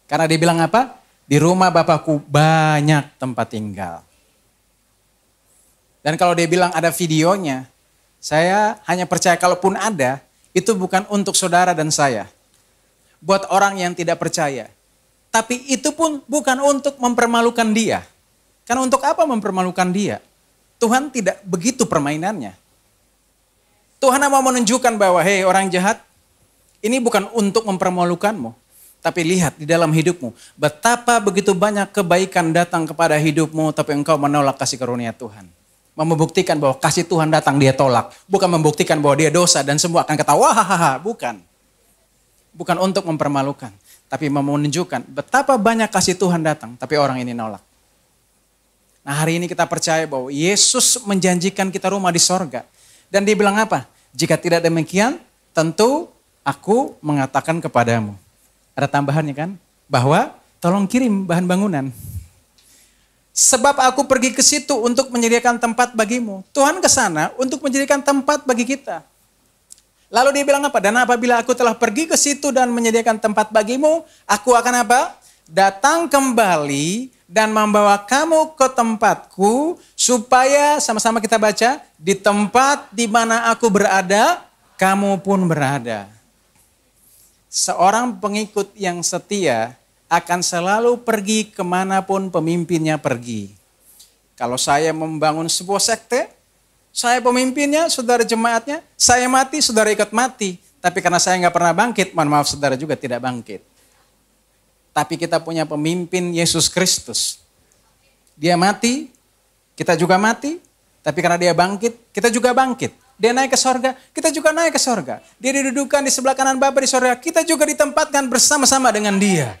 Karena dia bilang apa? Di rumah Bapakku banyak tempat tinggal. Dan kalau dia bilang ada videonya, saya hanya percaya kalaupun ada, itu bukan untuk saudara dan saya. Buat orang yang tidak percaya. Tapi itu pun bukan untuk mempermalukan dia. Karena untuk apa mempermalukan dia? Tuhan tidak begitu permainannya. Tuhan mau menunjukkan bahwa, hei orang jahat, ini bukan untuk mempermalukanmu. Tapi lihat di dalam hidupmu, betapa begitu banyak kebaikan datang kepada hidupmu, tapi engkau menolak kasih karunia Tuhan. Membuktikan bahwa kasih Tuhan datang dia tolak. Bukan membuktikan bahwa dia dosa dan semua akan ketawa, hahaha, bukan. Bukan untuk mempermalukan. Tapi menunjukkan betapa banyak kasih Tuhan datang, tapi orang ini nolak. Nah hari ini kita percaya bahwa Yesus menjanjikan kita rumah di sorga. Dan dia bilang apa? Jika tidak demikian, tentu aku mengatakan kepadamu. Ada tambahannya kan? Bahwa tolong kirim bahan bangunan. Sebab aku pergi ke situ untuk menyediakan tempat bagimu. Tuhan ke sana untuk menyediakan tempat bagi kita. Lalu dia bilang apa? Dan apabila aku telah pergi ke situ dan menyediakan tempat bagimu, aku akan apa? Datang kembali dan membawa kamu ke tempatku, supaya sama-sama kita baca, di tempat di mana aku berada, kamu pun berada. Seorang pengikut yang setia akan selalu pergi kemanapun pemimpinnya pergi. Kalau saya membangun sebuah sekte, saya pemimpinnya, saudara jemaatnya, saya mati, saudara ikut mati. Tapi karena saya nggak pernah bangkit, mohon maaf saudara juga tidak bangkit. Tapi kita punya pemimpin Yesus Kristus. Dia mati, kita juga mati. Tapi karena dia bangkit, kita juga bangkit. Dia naik ke sorga, kita juga naik ke sorga. Dia didudukan di sebelah kanan Bapa di sorga, kita juga ditempatkan bersama-sama dengan dia.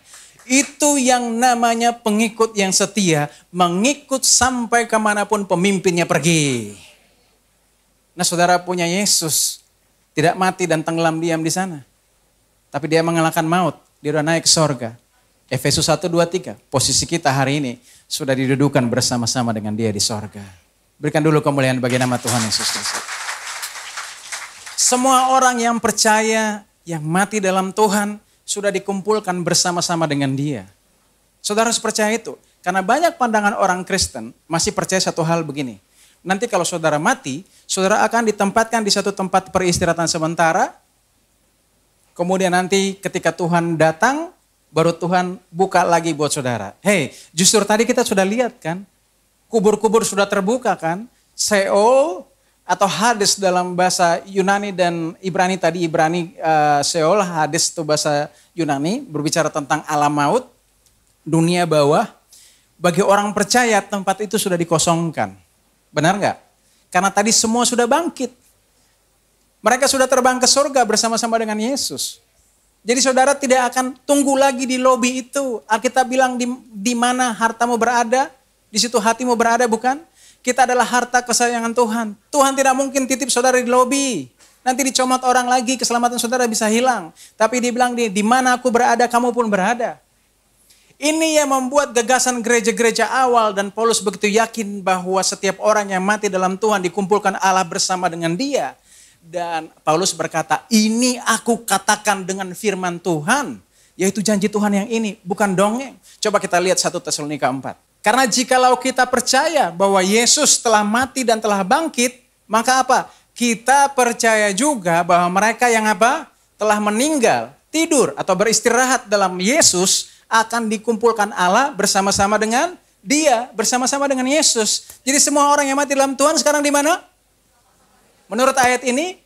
Itu yang namanya pengikut yang setia, mengikut sampai kemanapun pemimpinnya pergi. Nah saudara punya Yesus, tidak mati dan tenggelam diam di sana. Tapi dia mengalahkan maut, dia sudah naik ke sorga. Efesus 1:2-3, posisi kita hari ini sudah didudukan bersama-sama dengan dia di sorga. Berikan dulu kemuliaan bagi nama Tuhan Yesus Kristus. Semua orang yang percaya, yang mati dalam Tuhan, sudah dikumpulkan bersama-sama dengan dia. Saudara harus percaya itu. Karena banyak pandangan orang Kristen masih percaya satu hal begini. Nanti kalau saudara mati, saudara akan ditempatkan di satu tempat peristirahatan sementara. Kemudian nanti ketika Tuhan datang, baru Tuhan buka lagi buat saudara. Hei, justru tadi kita sudah lihat kan, kubur-kubur sudah terbuka kan. Sheol atau Hades dalam bahasa Yunani dan Ibrani tadi, Sheol, Hades itu bahasa Yunani, berbicara tentang alam maut, dunia bawah. Bagi orang percaya tempat itu sudah dikosongkan. Benar nggak? Karena tadi semua sudah bangkit. Mereka sudah terbang ke surga bersama-sama dengan Yesus. Jadi saudara tidak akan tunggu lagi di lobi itu. Alkitab bilang di mana hartamu berada, di situ hatimu berada, bukan? Kita adalah harta kesayangan Tuhan. Tuhan tidak mungkin titip saudara di lobi. Nanti dicomot orang lagi, keselamatan saudara bisa hilang. Tapi dia bilang di mana aku berada, kamu pun berada. Ini yang membuat gagasan gereja-gereja awal dan Paulus begitu yakin bahwa setiap orang yang mati dalam Tuhan dikumpulkan Allah bersama dengan dia. Dan Paulus berkata, ini aku katakan dengan firman Tuhan, yaitu janji Tuhan yang ini, bukan dongeng. Coba kita lihat 1 Tesalonika 4. Karena jikalau kita percaya bahwa Yesus telah mati dan telah bangkit, maka apa? Kita percaya juga bahwa mereka yang apa? Telah meninggal, tidur atau beristirahat dalam Yesus, akan dikumpulkan Allah bersama-sama dengan dia, bersama-sama dengan Yesus. Jadi semua orang yang mati dalam Tuhan sekarang di mana? Menurut ayat ini,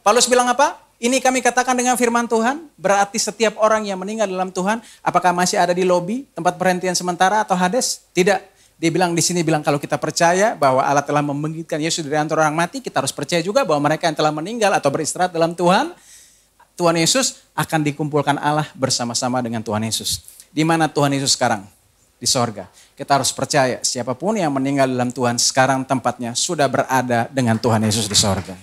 Paulus bilang apa? Ini kami katakan dengan firman Tuhan, berarti setiap orang yang meninggal dalam Tuhan, apakah masih ada di lobi, tempat perhentian sementara atau Hades? Tidak. Dia bilang di sini bilang kalau kita percaya bahwa Allah telah membangkitkan Yesus dari antara orang mati, kita harus percaya juga bahwa mereka yang telah meninggal atau beristirahat dalam Tuhan, Tuhan Yesus akan dikumpulkan Allah bersama-sama dengan Tuhan Yesus. Di mana Tuhan Yesus sekarang? Di sorga. Kita harus percaya siapapun yang meninggal dalam Tuhan sekarang tempatnya sudah berada dengan Tuhan Yesus di sorga.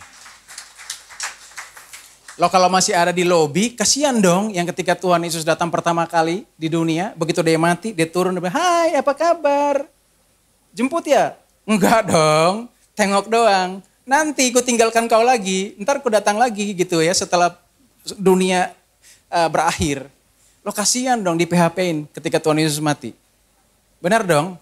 Loh kalau masih ada di lobi, kasihan dong yang ketika Tuhan Yesus datang pertama kali di dunia, begitu dia mati, dia turun, dia bilang, hai apa kabar? Jemput ya? Enggak dong, tengok doang. Nanti ku tinggalkan kau lagi, ntar ku datang lagi gitu ya setelah dunia berakhir. Lo kasihan dong di PHP-in ketika Tuhan Yesus mati. Benar dong?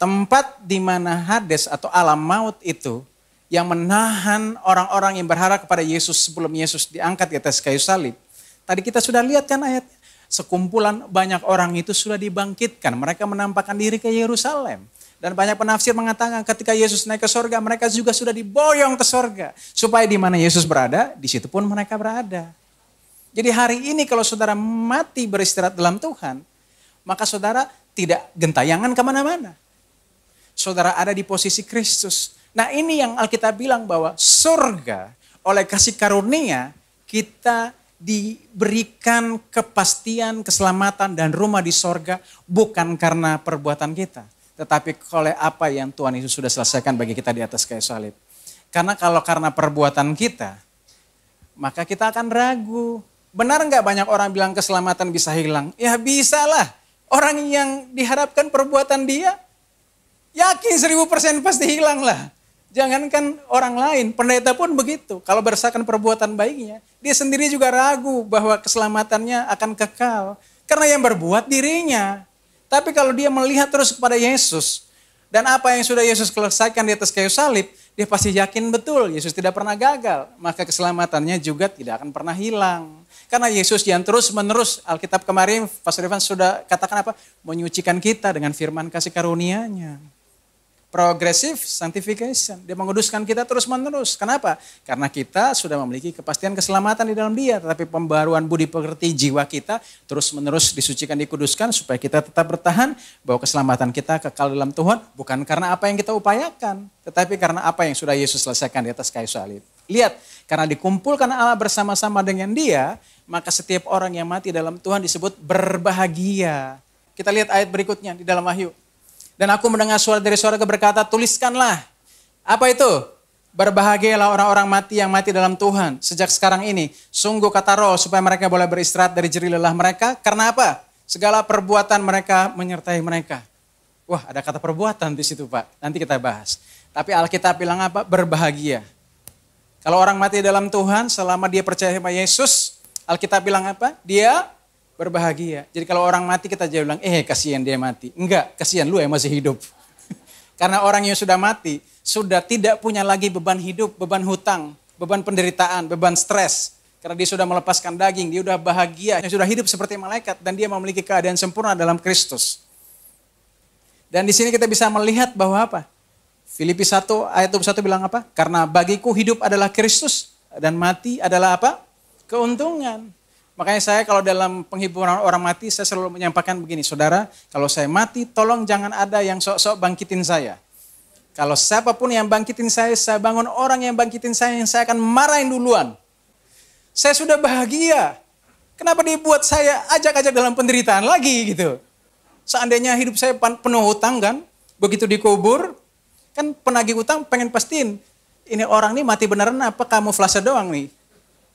Tempat di mana Hades atau alam maut itu yang menahan orang-orang yang berharap kepada Yesus sebelum Yesus diangkat di atas kayu salib. Tadi kita sudah lihat kan ayat. Sekumpulan banyak orang itu sudah dibangkitkan. Mereka menampakkan diri ke Yerusalem. Dan banyak penafsir mengatakan ketika Yesus naik ke sorga, mereka juga sudah diboyong ke sorga. Supaya di mana Yesus berada, di situ pun mereka berada. Jadi hari ini kalau saudara mati beristirahat dalam Tuhan, maka saudara tidak gentayangan kemana-mana. Saudara ada di posisi Kristus. Nah ini yang Alkitab bilang bahwa surga oleh kasih karunia kita diberikan kepastian, keselamatan dan rumah di sorga bukan karena perbuatan kita. Tetapi oleh apa yang Tuhan Yesus sudah selesaikan bagi kita di atas kayu salib. Karena kalau karena perbuatan kita, maka kita akan ragu. Benar nggak banyak orang bilang keselamatan bisa hilang? Ya bisa lah. Orang yang diharapkan perbuatan dia, yakin 1000% pasti hilang lah. Jangankan orang lain, pendeta pun begitu. Kalau berdasarkan perbuatan baiknya, dia sendiri juga ragu bahwa keselamatannya akan kekal. Karena yang berbuat dirinya. Tapi kalau dia melihat terus kepada Yesus, dan apa yang sudah Yesus selesaikan di atas kayu salib, dia pasti yakin betul Yesus tidak pernah gagal. Maka keselamatannya juga tidak akan pernah hilang. Karena Yesus yang terus menerus, Alkitab kemarin Pastor Ivan sudah katakan apa? Menyucikan kita dengan firman kasih karunia-Nya. Progressive sanctification. Dia menguduskan kita terus menerus. Kenapa? Karena kita sudah memiliki kepastian keselamatan di dalam Dia. Tetapi pembaruan budi pekerti jiwa kita terus menerus disucikan, dikuduskan. Supaya kita tetap bertahan bahwa keselamatan kita kekal dalam Tuhan. Bukan karena apa yang kita upayakan. Tetapi karena apa yang sudah Yesus selesaikan di atas kayu salib. Lihat, karena dikumpulkan Allah bersama-sama dengan Dia. Maka setiap orang yang mati dalam Tuhan disebut berbahagia. Kita lihat ayat berikutnya di dalam Wahyu. Dan aku mendengar suara dari surga berkata, tuliskanlah. Apa itu? Berbahagialah orang-orang mati yang mati dalam Tuhan. Sejak sekarang ini, sungguh kata Roh supaya mereka boleh beristirahat dari jerih lelah mereka. Karena apa? Segala perbuatan mereka menyertai mereka. Wah, ada kata perbuatan di situ, Pak. Nanti kita bahas. Tapi Alkitab bilang apa? Berbahagia. Kalau orang mati dalam Tuhan, selama dia percaya sama Yesus, Alkitab bilang apa? Dia berbahagia. Jadi kalau orang mati kita jadi bilang, kasihan dia mati. Enggak, kasihan lu yang masih hidup. Karena orang yang sudah mati, sudah tidak punya lagi beban hidup, beban hutang, beban penderitaan, beban stres. Karena dia sudah melepaskan daging, dia sudah bahagia, dia sudah hidup seperti malaikat. Dan dia memiliki keadaan sempurna dalam Kristus. Dan di sini kita bisa melihat bahwa apa? Filipi 1 ayat 21 bilang apa? Karena bagiku hidup adalah Kristus dan mati adalah apa? Keuntungan. Makanya saya kalau dalam penghiburan orang mati, saya selalu menyampaikan begini, saudara, kalau saya mati, tolong jangan ada yang sok-sok bangkitin saya. Kalau siapapun yang bangkitin saya bangun orang yang bangkitin saya, yang saya akan marahin duluan. Saya sudah bahagia. Kenapa dibuat saya ajak-ajak dalam penderitaan lagi gitu? Seandainya hidup saya penuh hutang kan, begitu dikubur, kan penagih hutang pengen pastiin, ini orang nih mati beneran apa kamuflase doang nih.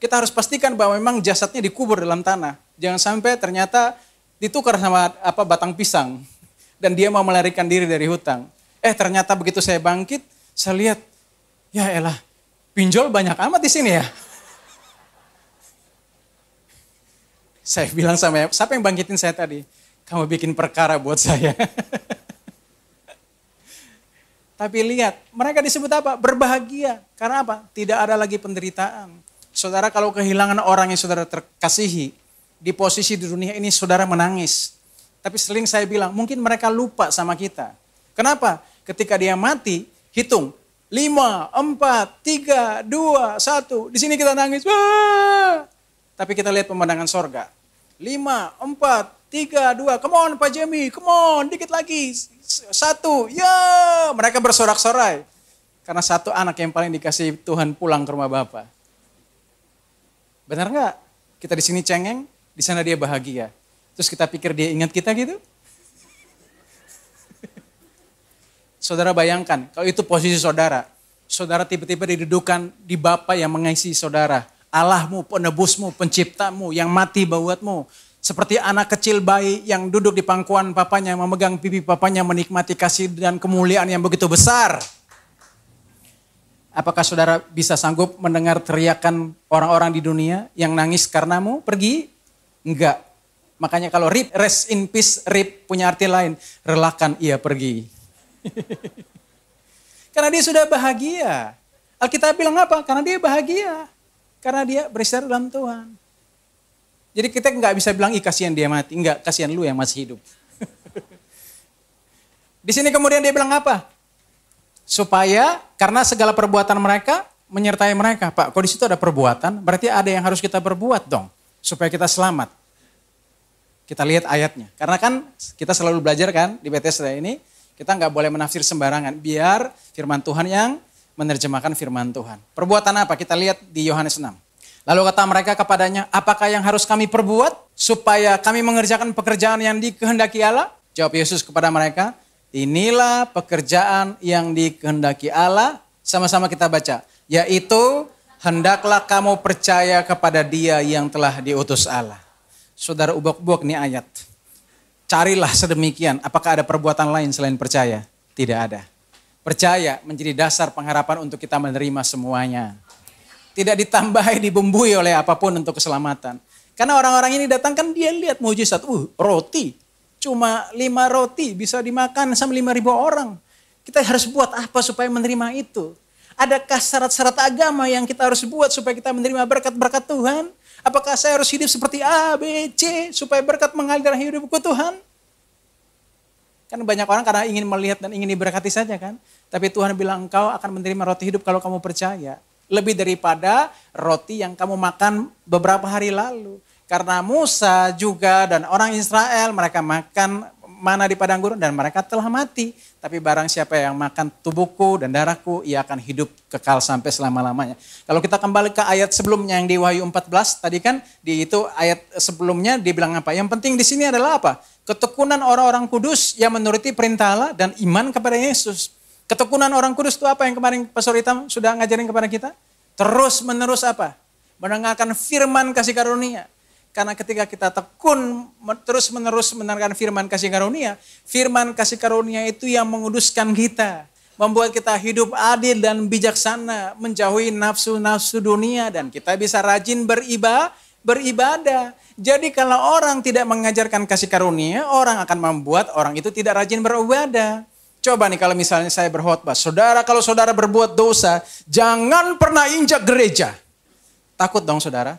Kita harus pastikan bahwa memang jasadnya dikubur dalam tanah. Jangan sampai ternyata ditukar sama batang pisang. Dan dia mau melarikan diri dari hutang. Ternyata begitu saya bangkit, saya lihat, ya elah, pinjol banyak amat di sini ya. Saya bilang sama siapa yang bangkitin saya tadi? Kamu bikin perkara buat saya. Tapi lihat, mereka disebut apa? Berbahagia. Karena apa? Tidak ada lagi penderitaan. Saudara kalau kehilangan orang yang saudara terkasihi, di posisi di dunia ini saudara menangis. Tapi sering saya bilang, mungkin mereka lupa sama kita. Kenapa? Ketika dia mati, hitung. 5, 4, 3, 2, 1. Di sini kita nangis. Wah! Tapi kita lihat pemandangan sorga. 5, 4, 3, 2. Come on Pak Jemi, come on, dikit lagi. 1, ya! Mereka bersorak-sorai. Karena satu anak yang paling dikasih Tuhan pulang ke rumah Bapa. Benar nggak? Kita di sini cengeng, di sana dia bahagia. Terus kita pikir dia ingat kita gitu? Saudara bayangkan, kalau itu posisi saudara. Saudara tiba-tiba didudukan di Bapa yang mengasihi saudara. Allahmu, penebusmu, penciptamu, yang mati buatmu. Seperti anak kecil bayi yang duduk di pangkuan papanya, memegang pipi papanya, menikmati kasih dan kemuliaan yang begitu besar. Apakah saudara bisa sanggup mendengar teriakan orang-orang di dunia yang nangis karenamu pergi? Enggak. Makanya kalau rip, rest in peace, rip punya arti lain. Relakan ia pergi. Karena dia sudah bahagia. Alkitab bilang apa? Karena dia bahagia. Karena dia beristirahat dalam Tuhan. Jadi kita nggak bisa bilang, kasihan dia mati. Enggak, kasihan lu yang masih hidup. Di sini kemudian dia bilang apa? Supaya karena segala perbuatan mereka menyertai mereka. Pak, kalau di situ ada perbuatan, berarti ada yang harus kita perbuat dong. Supaya kita selamat. Kita lihat ayatnya. Karena kan kita selalu belajar kan di Bethesda ini, kita nggak boleh menafsir sembarangan. Biar firman Tuhan yang menerjemahkan firman Tuhan. Perbuatan apa? Kita lihat di Yohanes 6. Lalu kata mereka kepadanya, apakah yang harus kami perbuat supaya kami mengerjakan pekerjaan yang dikehendaki Allah? Jawab Yesus kepada mereka, inilah pekerjaan yang dikehendaki Allah. Sama-sama kita baca. Yaitu hendaklah kamu percaya kepada Dia yang telah diutus Allah. Saudara ubak-ubak nih ayat. Carilah sedemikian. Apakah ada perbuatan lain selain percaya? Tidak ada. Percaya menjadi dasar pengharapan untuk kita menerima semuanya. Tidak ditambahi, dibumbui oleh apapun untuk keselamatan. Karena orang-orang ini datang kan dia lihat mujizat. Roti. Cuma 5 roti bisa dimakan sama 5.000 orang. Kita harus buat apa supaya menerima itu? Adakah syarat-syarat agama yang kita harus buat supaya kita menerima berkat-berkat Tuhan? Apakah saya harus hidup seperti A, B, C supaya berkat mengalir dalam hidupku Tuhan? Kan banyak orang karena ingin melihat dan ingin diberkati saja kan. Tapi Tuhan bilang engkau akan menerima roti hidup kalau kamu percaya. Lebih daripada roti yang kamu makan beberapa hari lalu. Karena Musa juga dan orang Israel mereka makan mana di padang gurun dan mereka telah mati. Tapi barang siapa yang makan tubuhku dan darahku ia akan hidup kekal sampai selama-lamanya. Kalau kita kembali ke ayat sebelumnya yang di Wahyu 14 tadi kan di itu ayat sebelumnya dibilang apa? Yang penting di sini adalah apa? Ketekunan orang-orang kudus yang menuruti perintah Allah dan iman kepada Yesus. Ketekunan orang kudus itu apa yang kemarin Pastor Itam sudah ngajarin kepada kita? Terus menerus apa? Mendengarkan firman kasih karunia. Karena ketika kita tekun terus menerus mendengarkan firman kasih karunia itu yang menguduskan kita. Membuat kita hidup adil dan bijaksana. Menjauhi nafsu-nafsu dunia dan kita bisa rajin beribadah. Jadi kalau orang tidak mengajarkan kasih karunia, orang akan membuat orang itu tidak rajin beribadah. Coba nih kalau misalnya saya berkhotbah, kalau saudara berbuat dosa, jangan pernah injak gereja. Takut dong saudara.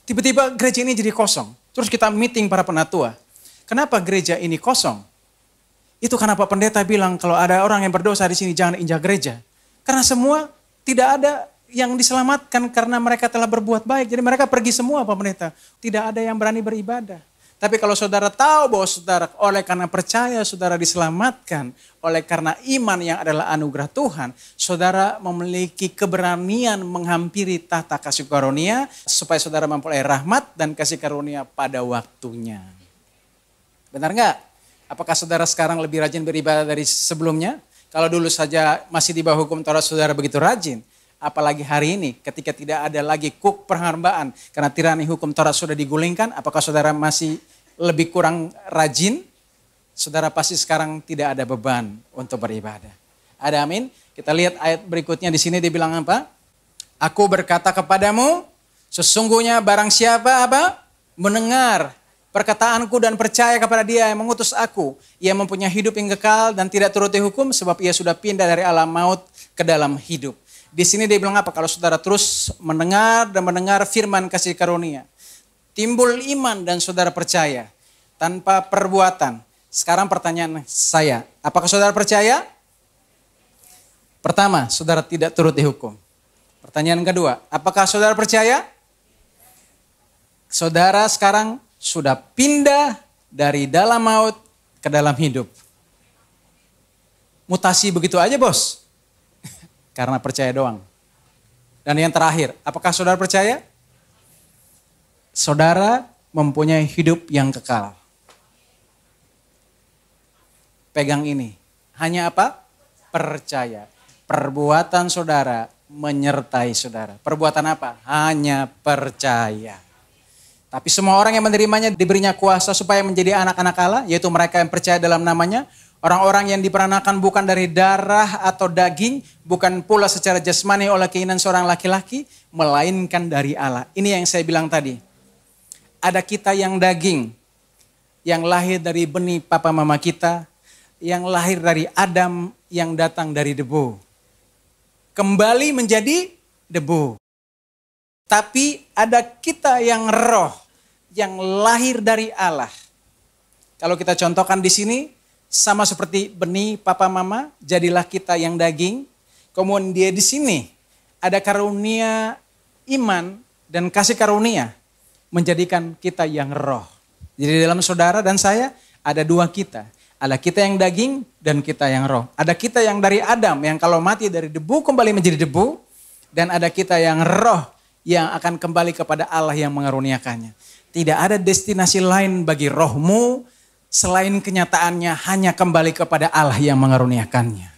Tiba-tiba gereja ini jadi kosong. Terus kita meeting para penatua. Kenapa gereja ini kosong? Itu kenapa pendeta bilang kalau ada orang yang berdosa di sini jangan injak gereja. Karena semua tidak ada yang diselamatkan karena mereka telah berbuat baik. Jadi mereka pergi semua Pak Pendeta. Tidak ada yang berani beribadah. Tapi kalau saudara tahu bahwa saudara oleh karena percaya saudara diselamatkan, oleh karena iman yang adalah anugerah Tuhan, saudara memiliki keberanian menghampiri tahta kasih karunia supaya saudara memperoleh rahmat dan kasih karunia pada waktunya. Benar nggak? Apakah saudara sekarang lebih rajin beribadah dari sebelumnya? Kalau dulu saja masih di bawah hukum Taurat saudara begitu rajin, apalagi hari ini ketika tidak ada lagi kuk perhambaan karena tirani hukum Taurat sudah digulingkan, apakah saudara masih lebih kurang rajin? Saudara pasti sekarang tidak ada beban untuk beribadah. Ada amin? Kita lihat ayat berikutnya di sini dibilang apa? Aku berkata kepadamu, sesungguhnya barang siapa apa? Mendengar perkataanku dan percaya kepada dia yang mengutus aku. Ia mempunyai hidup yang kekal dan tidak turuti hukum sebab ia sudah pindah dari alam maut ke dalam hidup. Di sini dia bilang apa? Kalau saudara terus mendengar dan mendengar firman kasih karunia. Timbul iman dan saudara percaya tanpa perbuatan. Sekarang pertanyaan saya, apakah saudara percaya? Pertama, saudara tidak turuti hukum. Pertanyaan kedua, apakah saudara percaya? Saudara sekarang sudah pindah dari dalam maut ke dalam hidup. Mutasi begitu aja bos. Karena percaya doang. Dan yang terakhir, apakah saudara percaya? Saudara mempunyai hidup yang kekal. Pegang ini. Hanya apa? Percaya. Perbuatan saudara menyertai saudara. Perbuatan apa? Hanya percaya. Tapi semua orang yang menerimanya diberinya kuasa supaya menjadi anak-anak Allah, yaitu mereka yang percaya dalam namanya. Orang-orang yang diperanakan bukan dari darah atau daging, bukan pula secara jasmani oleh keinginan seorang laki-laki, melainkan dari Allah. Ini yang saya bilang tadi. Ada kita yang daging, yang lahir dari benih papa mama kita, yang lahir dari Adam yang datang dari debu. Kembali menjadi debu. Tapi ada kita yang roh, yang lahir dari Allah. Kalau kita contohkan di sini, sama seperti benih papa mama, jadilah kita yang daging. Kemudian dia di sini ada karunia iman dan kasih karunia menjadikan kita yang roh. Jadi dalam saudara dan saya ada dua kita. Ada kita yang daging dan kita yang roh. Ada kita yang dari Adam yang kalau mati dari debu kembali menjadi debu. Dan ada kita yang roh yang akan kembali kepada Allah yang mengaruniakannya. Tidak ada destinasi lain bagi rohmu selain kenyataannya hanya kembali kepada Allah yang mengaruniakannya.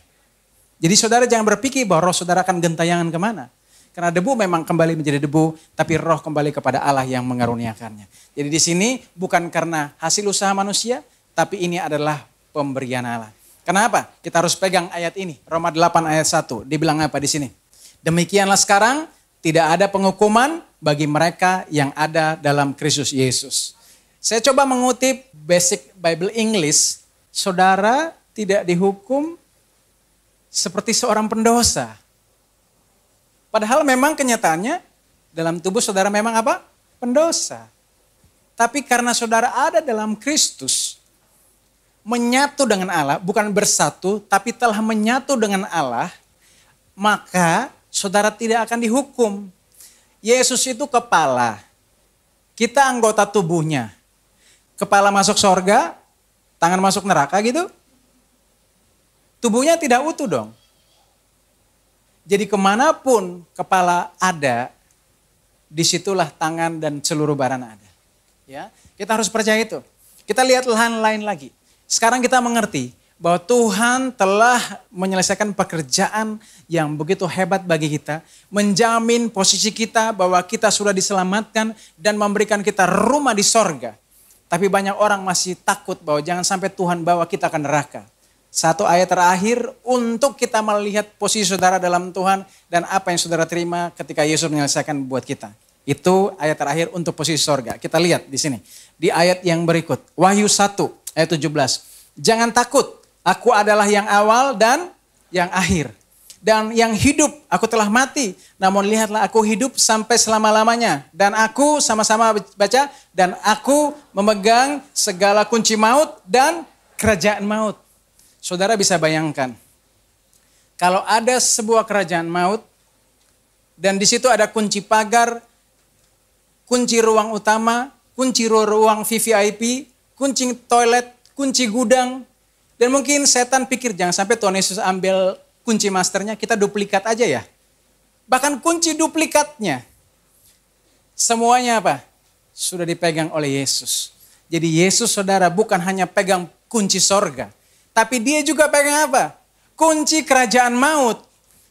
Jadi saudara jangan berpikir bahwa roh saudara akan gentayangan kemana. Karena debu memang kembali menjadi debu, tapi roh kembali kepada Allah yang mengaruniakannya. Jadi di sini bukan karena hasil usaha manusia, tapi ini adalah pemberian Allah. Kenapa? Kita harus pegang ayat ini. Roma 8 ayat 1. Dibilang apa di sini? Demikianlah sekarang tidak ada penghukuman bagi mereka yang ada dalam Kristus Yesus. Saya coba mengutip Basic Bible English. Saudara tidak dihukum seperti seorang pendosa. Padahal memang kenyataannya dalam tubuh saudara memang apa? Pendosa. Tapi karena saudara ada dalam Kristus, menyatu dengan Allah, bukan bersatu, tapi telah menyatu dengan Allah, maka saudara tidak akan dihukum. Yesus itu kepala, kita anggota tubuhnya. Kepala masuk sorga, tangan masuk neraka gitu. Tubuhnya tidak utuh dong. Jadi kemanapun kepala ada, disitulah tangan dan seluruh badan ada. Ya, kita harus percaya itu. Kita lihat lain lagi. Sekarang kita mengerti bahwa Tuhan telah menyelesaikan pekerjaan yang begitu hebat bagi kita. Menjamin posisi kita bahwa kita sudah diselamatkan dan memberikan kita rumah di sorga. Tapi banyak orang masih takut bahwa jangan sampai Tuhan bawa kita ke neraka. Satu ayat terakhir untuk kita melihat posisi saudara dalam Tuhan dan apa yang saudara terima ketika Yesus menyelesaikan buat kita. Itu ayat terakhir untuk posisi sorga. Kita lihat di sini. Di ayat yang berikut. Wahyu 1 ayat 17. Jangan takut. Aku adalah yang awal dan yang akhir. Dan yang hidup aku telah mati. Namun lihatlah aku hidup sampai selama-lamanya. Dan aku sama-sama baca. Dan aku memegang segala kunci maut dan kerajaan maut. Saudara bisa bayangkan. Kalau ada sebuah kerajaan maut. Dan di situ ada kunci pagar. Kunci ruang utama, kunci ruang VVIP, kunci toilet, kunci gudang. Dan mungkin setan pikir jangan sampai Tuhan Yesus ambil kunci masternya, kita duplikat aja ya. Bahkan kunci duplikatnya. Semuanya apa? Sudah dipegang oleh Yesus. Jadi Yesus saudara bukan hanya pegang kunci sorga. Tapi dia juga pegang apa? Kunci kerajaan maut.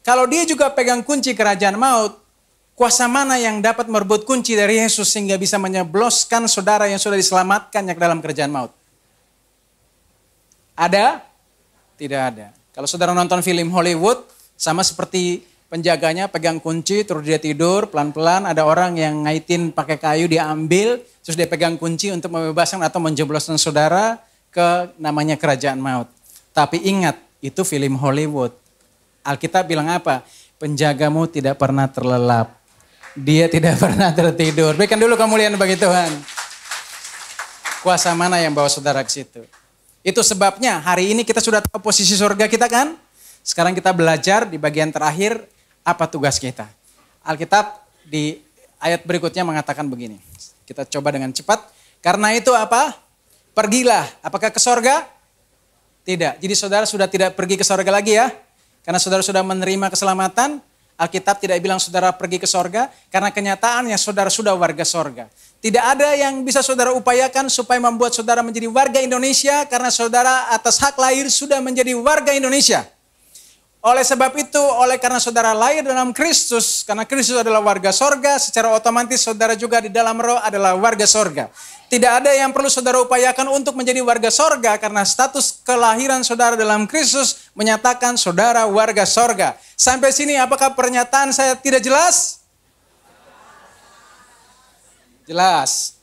Kalau dia juga pegang kunci kerajaan maut, kuasa mana yang dapat merebut kunci dari Yesus sehingga bisa menyebloskan saudara yang sudah diselamatkannya ke dalam kerajaan maut? Ada? Tidak ada. Kalau saudara nonton film Hollywood, sama seperti penjaganya pegang kunci, terus dia tidur, pelan-pelan ada orang yang ngaitin pakai kayu, dia ambil, terus dia pegang kunci untuk membebaskan atau menjebloskan saudara ke namanya kerajaan maut. Tapi ingat, itu film Hollywood. Alkitab bilang apa? Penjagamu tidak pernah terlelap. Dia tidak pernah tertidur. Berikan dulu kemuliaan bagi Tuhan. Kuasa mana yang bawa saudara ke situ? Itu sebabnya hari ini kita sudah tahu posisi surga kita kan? Sekarang kita belajar di bagian terakhir apa tugas kita. Alkitab di ayat berikutnya mengatakan begini. Kita coba dengan cepat. Karena itu apa? Pergilah. Apakah ke surga? Tidak. Jadi saudara sudah tidak pergi ke surga lagi ya? Karena saudara sudah menerima keselamatan. Alkitab tidak bilang saudara pergi ke sorga, karena kenyataannya saudara sudah warga sorga. Tidak ada yang bisa saudara upayakan supaya membuat saudara menjadi warga Indonesia, karena saudara atas hak lahir sudah menjadi warga Indonesia. Oleh sebab itu, karena saudara lahir dalam Kristus, karena Kristus adalah warga sorga, secara otomatis saudara juga di dalam roh adalah warga sorga. Tidak ada yang perlu saudara upayakan untuk menjadi warga sorga, karena status kelahiran saudara dalam Kristus menyatakan saudara warga sorga. Sampai sini apakah pernyataan saya tidak jelas? Jelas.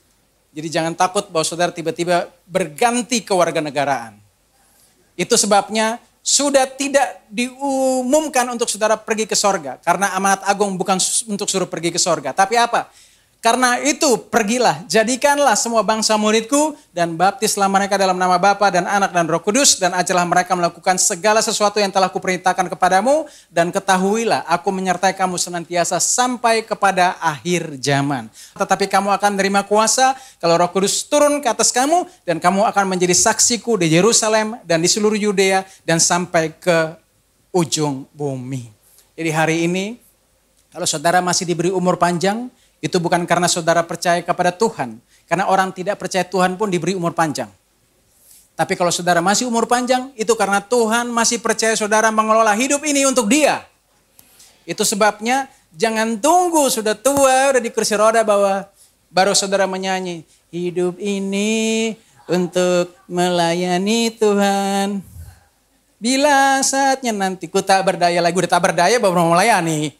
Jadi jangan takut bahwa saudara tiba-tiba berganti kewarganegaraan. Itu sebabnya sudah tidak diumumkan untuk saudara pergi ke sorga. Karena amanat agung bukan untuk suruh pergi ke sorga. Tapi apa? Karena itu pergilah, jadikanlah semua bangsa muridku dan baptislah mereka dalam nama Bapa dan Anak dan Roh Kudus dan ajarlah mereka melakukan segala sesuatu yang telah kuperintahkan kepadamu dan ketahuilah aku menyertai kamu senantiasa sampai kepada akhir zaman. Tetapi kamu akan menerima kuasa kalau Roh Kudus turun ke atas kamu dan kamu akan menjadi saksiku di Yerusalem dan di seluruh Yudea dan sampai ke ujung bumi. Jadi hari ini kalau saudara masih diberi umur panjang, itu bukan karena saudara percaya kepada Tuhan. Karena orang tidak percaya Tuhan pun diberi umur panjang. Tapi kalau saudara masih umur panjang, itu karena Tuhan masih percaya saudara mengelola hidup ini untuk Dia. Itu sebabnya jangan tunggu sudah tua, udah di kursi roda bahwa baru saudara menyanyi. Hidup ini untuk melayani Tuhan. Bila saatnya nanti ku tak berdaya lagi. Udah tak berdaya baru mau melayani.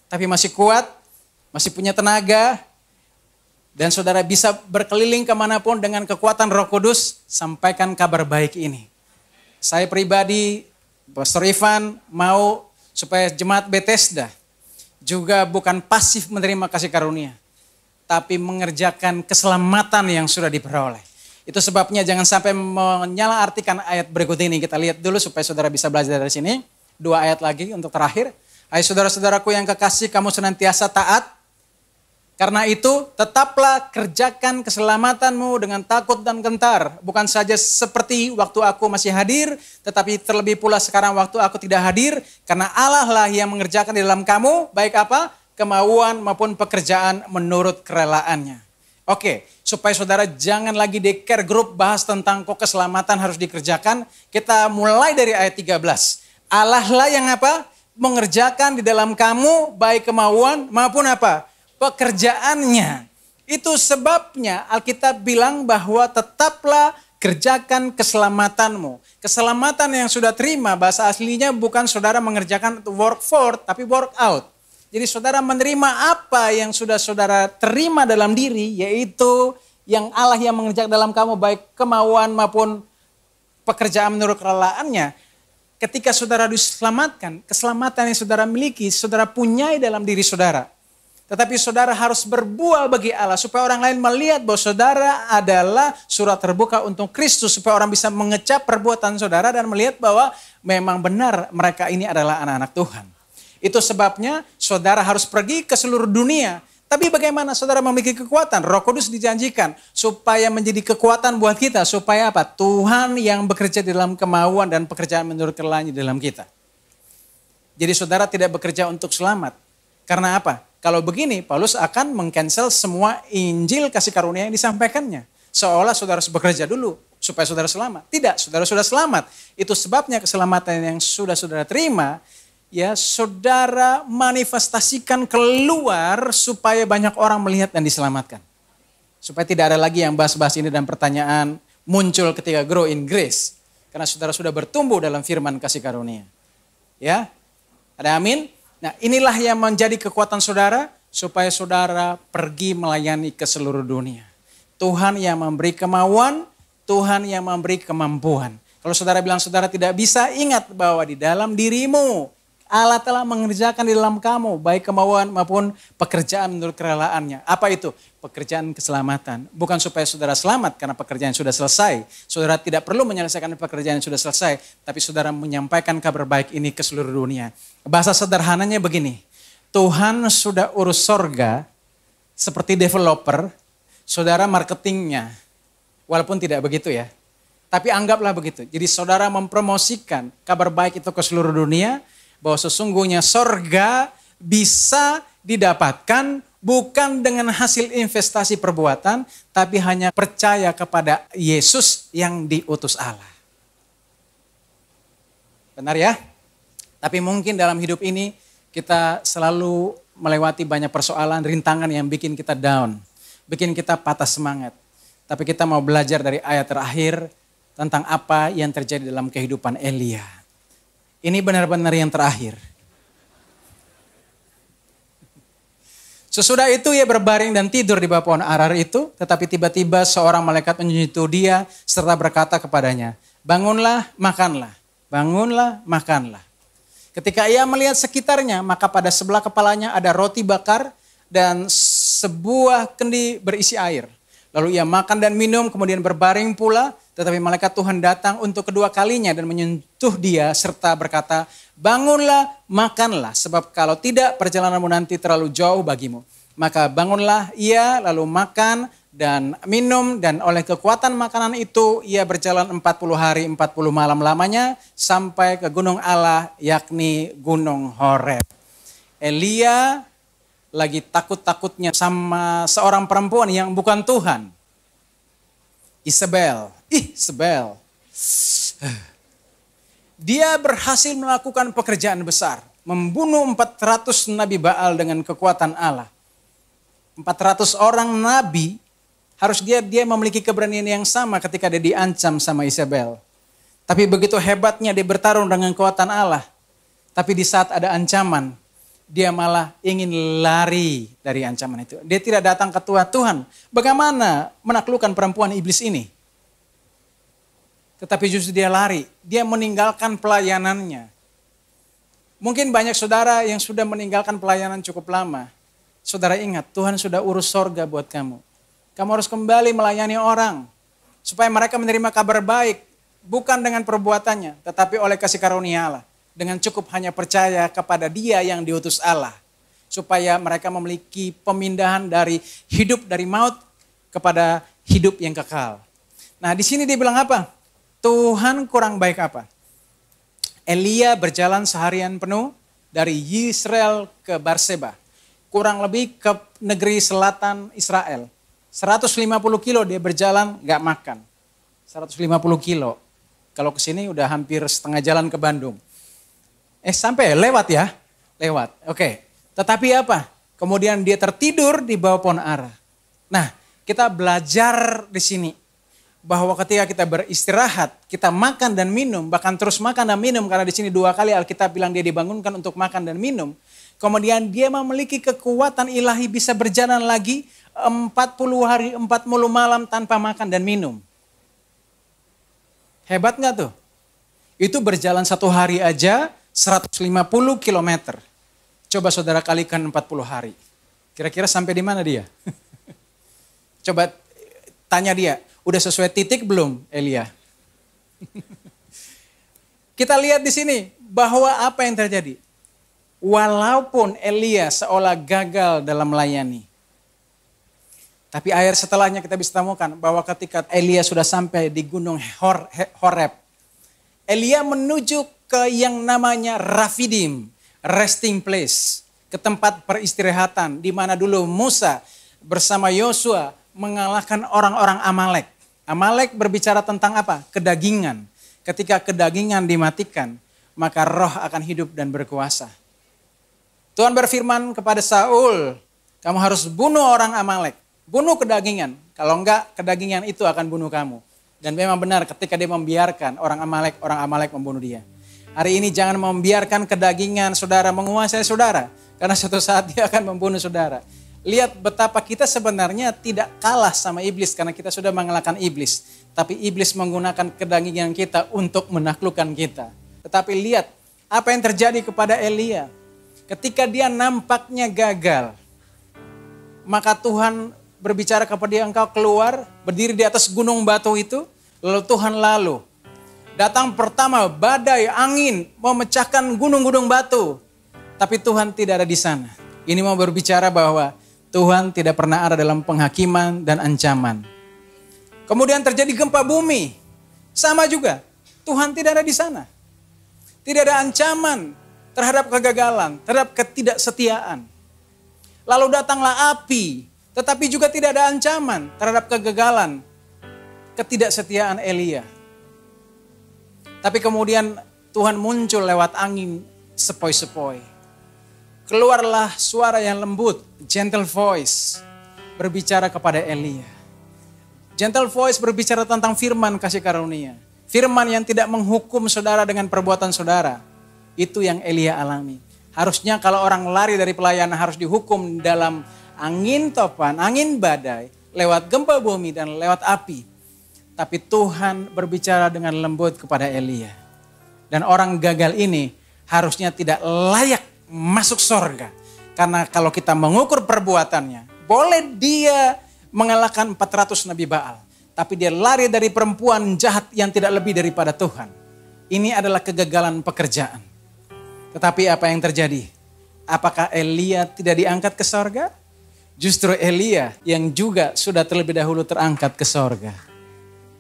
Tapi masih kuat, masih punya tenaga. Dan saudara bisa berkeliling kemanapun dengan kekuatan Roh Kudus. Sampaikan kabar baik ini. Saya pribadi, Pastor Ivan mau supaya jemaat Bethesda juga bukan pasif menerima kasih karunia. Tapi mengerjakan keselamatan yang sudah diperoleh. Itu sebabnya jangan sampai menyalahartikan ayat berikut ini. Kita lihat dulu supaya saudara bisa belajar dari sini. 2 ayat lagi untuk terakhir. Hai saudara-saudaraku yang kekasih, kamu senantiasa taat. Karena itu tetaplah kerjakan keselamatanmu dengan takut dan gentar. Bukan saja seperti waktu aku masih hadir, tetapi terlebih pula sekarang waktu aku tidak hadir. Karena Allah lah yang mengerjakan di dalam kamu, baik apa? Kemauan maupun pekerjaan menurut kerelaannya. Oke, supaya saudara jangan lagi di care group bahas tentang kok keselamatan harus dikerjakan. Kita mulai dari ayat 13. Allah lah yang apa? Mengerjakan di dalam kamu baik kemauan maupun apa? Pekerjaannya. Itu sebabnya Alkitab bilang bahwa tetaplah kerjakan keselamatanmu. Keselamatan yang sudah terima bahasa aslinya bukan saudara mengerjakan work for tapi work out. Jadi saudara menerima apa yang sudah saudara terima dalam diri, yaitu yang Allah yang mengerjakan dalam kamu baik kemauan maupun pekerjaan menurut kerelaannya. Ketika saudara diselamatkan, keselamatan yang saudara miliki, saudara punyai dalam diri saudara. Tetapi saudara harus berbuah bagi Allah supaya orang lain melihat bahwa saudara adalah surat terbuka untuk Kristus. Supaya orang bisa mengecap perbuatan saudara dan melihat bahwa memang benar mereka ini adalah anak-anak Tuhan. Itu sebabnya saudara harus pergi ke seluruh dunia. Tapi bagaimana saudara memiliki kekuatan? Roh Kudus dijanjikan supaya menjadi kekuatan buat kita. Supaya apa? Tuhan yang bekerja di dalam kemauan dan pekerjaan menurut kerelaannya di dalam kita. Jadi saudara tidak bekerja untuk selamat. Karena apa? Kalau begini, Paulus akan meng-cancel semua Injil kasih karunia yang disampaikannya. Seolah saudara harus bekerja dulu supaya saudara selamat. Tidak, saudara sudah selamat. Itu sebabnya keselamatan yang sudah saudara terima, ya saudara manifestasikan keluar supaya banyak orang melihat dan diselamatkan. Supaya tidak ada lagi yang bahas-bahas ini dan pertanyaan muncul ketika grow in grace. Karena saudara sudah bertumbuh dalam firman kasih karunia. Ya, ada amin? Nah inilah yang menjadi kekuatan saudara supaya saudara pergi melayani ke seluruh dunia. Tuhan yang memberi kemauan, Tuhan yang memberi kemampuan. Kalau saudara bilang saudara tidak bisa, ingat bahwa di dalam dirimu Allah telah mengerjakan di dalam kamu baik kemauan maupun pekerjaan menurut kerelaannya. Apa itu? Pekerjaan keselamatan. Bukan supaya saudara selamat karena pekerjaan sudah selesai. Saudara tidak perlu menyelesaikan pekerjaan yang sudah selesai. Tapi saudara menyampaikan kabar baik ini ke seluruh dunia. Bahasa sederhananya begini. Tuhan sudah urus sorga seperti developer. Saudara marketingnya. Walaupun tidak begitu ya. Tapi anggaplah begitu. Jadi saudara mempromosikan kabar baik itu ke seluruh dunia. Bahwa sesungguhnya sorga bisa didapatkan bukan dengan hasil investasi perbuatan, tapi hanya percaya kepada Yesus yang diutus Allah. Benar ya? Tapi mungkin dalam hidup ini kita selalu melewati banyak persoalan, rintangan yang bikin kita down, bikin kita patah semangat. Tapi kita mau belajar dari ayat terakhir tentang apa yang terjadi dalam kehidupan Elia. Ini benar-benar yang terakhir. Sesudah itu ia berbaring dan tidur di bawah pohon arar itu, tetapi tiba-tiba seorang malaikat menyentuh dia serta berkata kepadanya, bangunlah, makanlah, bangunlah, makanlah. Ketika ia melihat sekitarnya, maka pada sebelah kepalanya ada roti bakar dan sebuah kendi berisi air. Lalu ia makan dan minum, kemudian berbaring pula. Tetapi malaikat Tuhan datang untuk kedua kalinya dan menyentuh dia serta berkata, bangunlah, makanlah. Sebab kalau tidak perjalananmu nanti terlalu jauh bagimu. Maka bangunlah ia lalu makan dan minum dan oleh kekuatan makanan itu ia berjalan 40 hari 40 malam lamanya sampai ke gunung Allah yakni gunung Horeb. Elia lagi takut-takutnya sama seorang perempuan yang bukan Tuhan. Isabel. Dia berhasil melakukan pekerjaan besar. Membunuh 400 Nabi Baal dengan kekuatan Allah. 400 orang Nabi harus dia memiliki keberanian yang sama ketika dia diancam sama Isabel. Tapi begitu hebatnya dia bertarung dengan kekuatan Allah. Tapi di saat ada ancaman, dia malah ingin lari dari ancaman itu. Dia tidak datang ke Tuhan. Bagaimana menaklukkan perempuan iblis ini? Tetapi justru dia lari. Dia meninggalkan pelayanannya. Mungkin banyak saudara yang sudah meninggalkan pelayanan cukup lama. Saudara ingat, Tuhan sudah urus sorga buat kamu. Kamu harus kembali melayani orang. Supaya mereka menerima kabar baik. Bukan dengan perbuatannya, tetapi oleh kasih karunia Allah. Dengan cukup hanya percaya kepada Dia yang diutus Allah. Supaya mereka memiliki pemindahan dari hidup dari maut kepada hidup yang kekal. Nah di sini dia bilang apa? Tuhan kurang baik apa? Elia berjalan seharian penuh dari Yisrael ke Berseba. Kurang lebih ke negeri selatan Israel. 150 kilo dia berjalan gak makan. 150 kilo. Kalau ke sini udah hampir setengah jalan ke Bandung. Sampai lewat ya? Lewat, oke. Tetapi apa? Kemudian dia tertidur di bawah pohon ara. Nah, kita belajar di sini. Bahwa ketika kita beristirahat, kita makan dan minum, bahkan terus makan dan minum. Karena di sini 2 kali Alkitab bilang dia dibangunkan untuk makan dan minum. Kemudian dia memiliki kekuatan ilahi bisa berjalan lagi 40 hari, 40 malam tanpa makan dan minum. Hebat gak tuh? Itu berjalan 1 hari aja 150 kilometer. Coba saudara kalikan 40 hari. Kira-kira sampai di mana dia? Coba tanya dia, udah sesuai titik belum Elia? Kita lihat di sini bahwa apa yang terjadi. Walaupun Elia seolah gagal dalam melayani. Tapi akhir setelahnya kita bisa temukan bahwa ketika Elia sudah sampai di gunung Horeb. Elia menuju ke yang namanya Rafidim, resting place. Ke tempat peristirahatan di mana dulu Musa bersama Yosua mengalahkan orang-orang Amalek. Amalek berbicara tentang apa? Kedagingan. Ketika kedagingan dimatikan, maka roh akan hidup dan berkuasa. Tuhan berfirman kepada Saul, kamu harus bunuh orang Amalek. Bunuh kedagingan. Kalau enggak, kedagingan itu akan bunuh kamu. Dan memang benar ketika dia membiarkan orang Amalek membunuh dia. Hari ini jangan membiarkan kedagingan saudara menguasai saudara. Karena suatu saat dia akan membunuh saudara. Lihat betapa kita sebenarnya tidak kalah sama iblis karena kita sudah mengalahkan iblis. Tapi iblis menggunakan kedagingan kita untuk menaklukkan kita. Tetapi lihat apa yang terjadi kepada Elia. Ketika dia nampaknya gagal. Maka Tuhan berbicara kepada dia, engkau keluar, berdiri di atas gunung batu itu. Lalu Tuhan datang pertama badai, angin, memecahkan gunung-gunung batu. Tapi Tuhan tidak ada di sana. Ini mau berbicara bahwa Tuhan tidak pernah ada dalam penghakiman dan ancaman. Kemudian terjadi gempa bumi. Sama juga, Tuhan tidak ada di sana. Tidak ada ancaman terhadap kegagalan, terhadap ketidaksetiaan. Lalu datanglah api, tetapi juga tidak ada ancaman terhadap kegagalan, ketidaksetiaan Elia. Tapi kemudian Tuhan muncul lewat angin sepoi-sepoi. Keluarlah suara yang lembut, gentle voice, berbicara kepada Elia. Gentle voice berbicara tentang firman kasih karunia. Firman yang tidak menghukum saudara dengan perbuatan saudara. Itu yang Elia alami. Harusnya kalau orang lari dari pelayanan harus dihukum dalam angin topan, angin badai, lewat gempa bumi dan lewat api. Tapi Tuhan berbicara dengan lembut kepada Elia. Dan orang gagal ini harusnya tidak layak masuk sorga. Karena kalau kita mengukur perbuatannya, boleh dia mengalahkan 400 Nabi Baal. Tapi dia lari dari perempuan jahat yang tidak lebih daripada Tuhan. Ini adalah kegagalan pekerjaan. Tetapi apa yang terjadi? Apakah Elia tidak diangkat ke sorga? Justru Elia yang juga sudah terlebih dahulu terangkat ke sorga.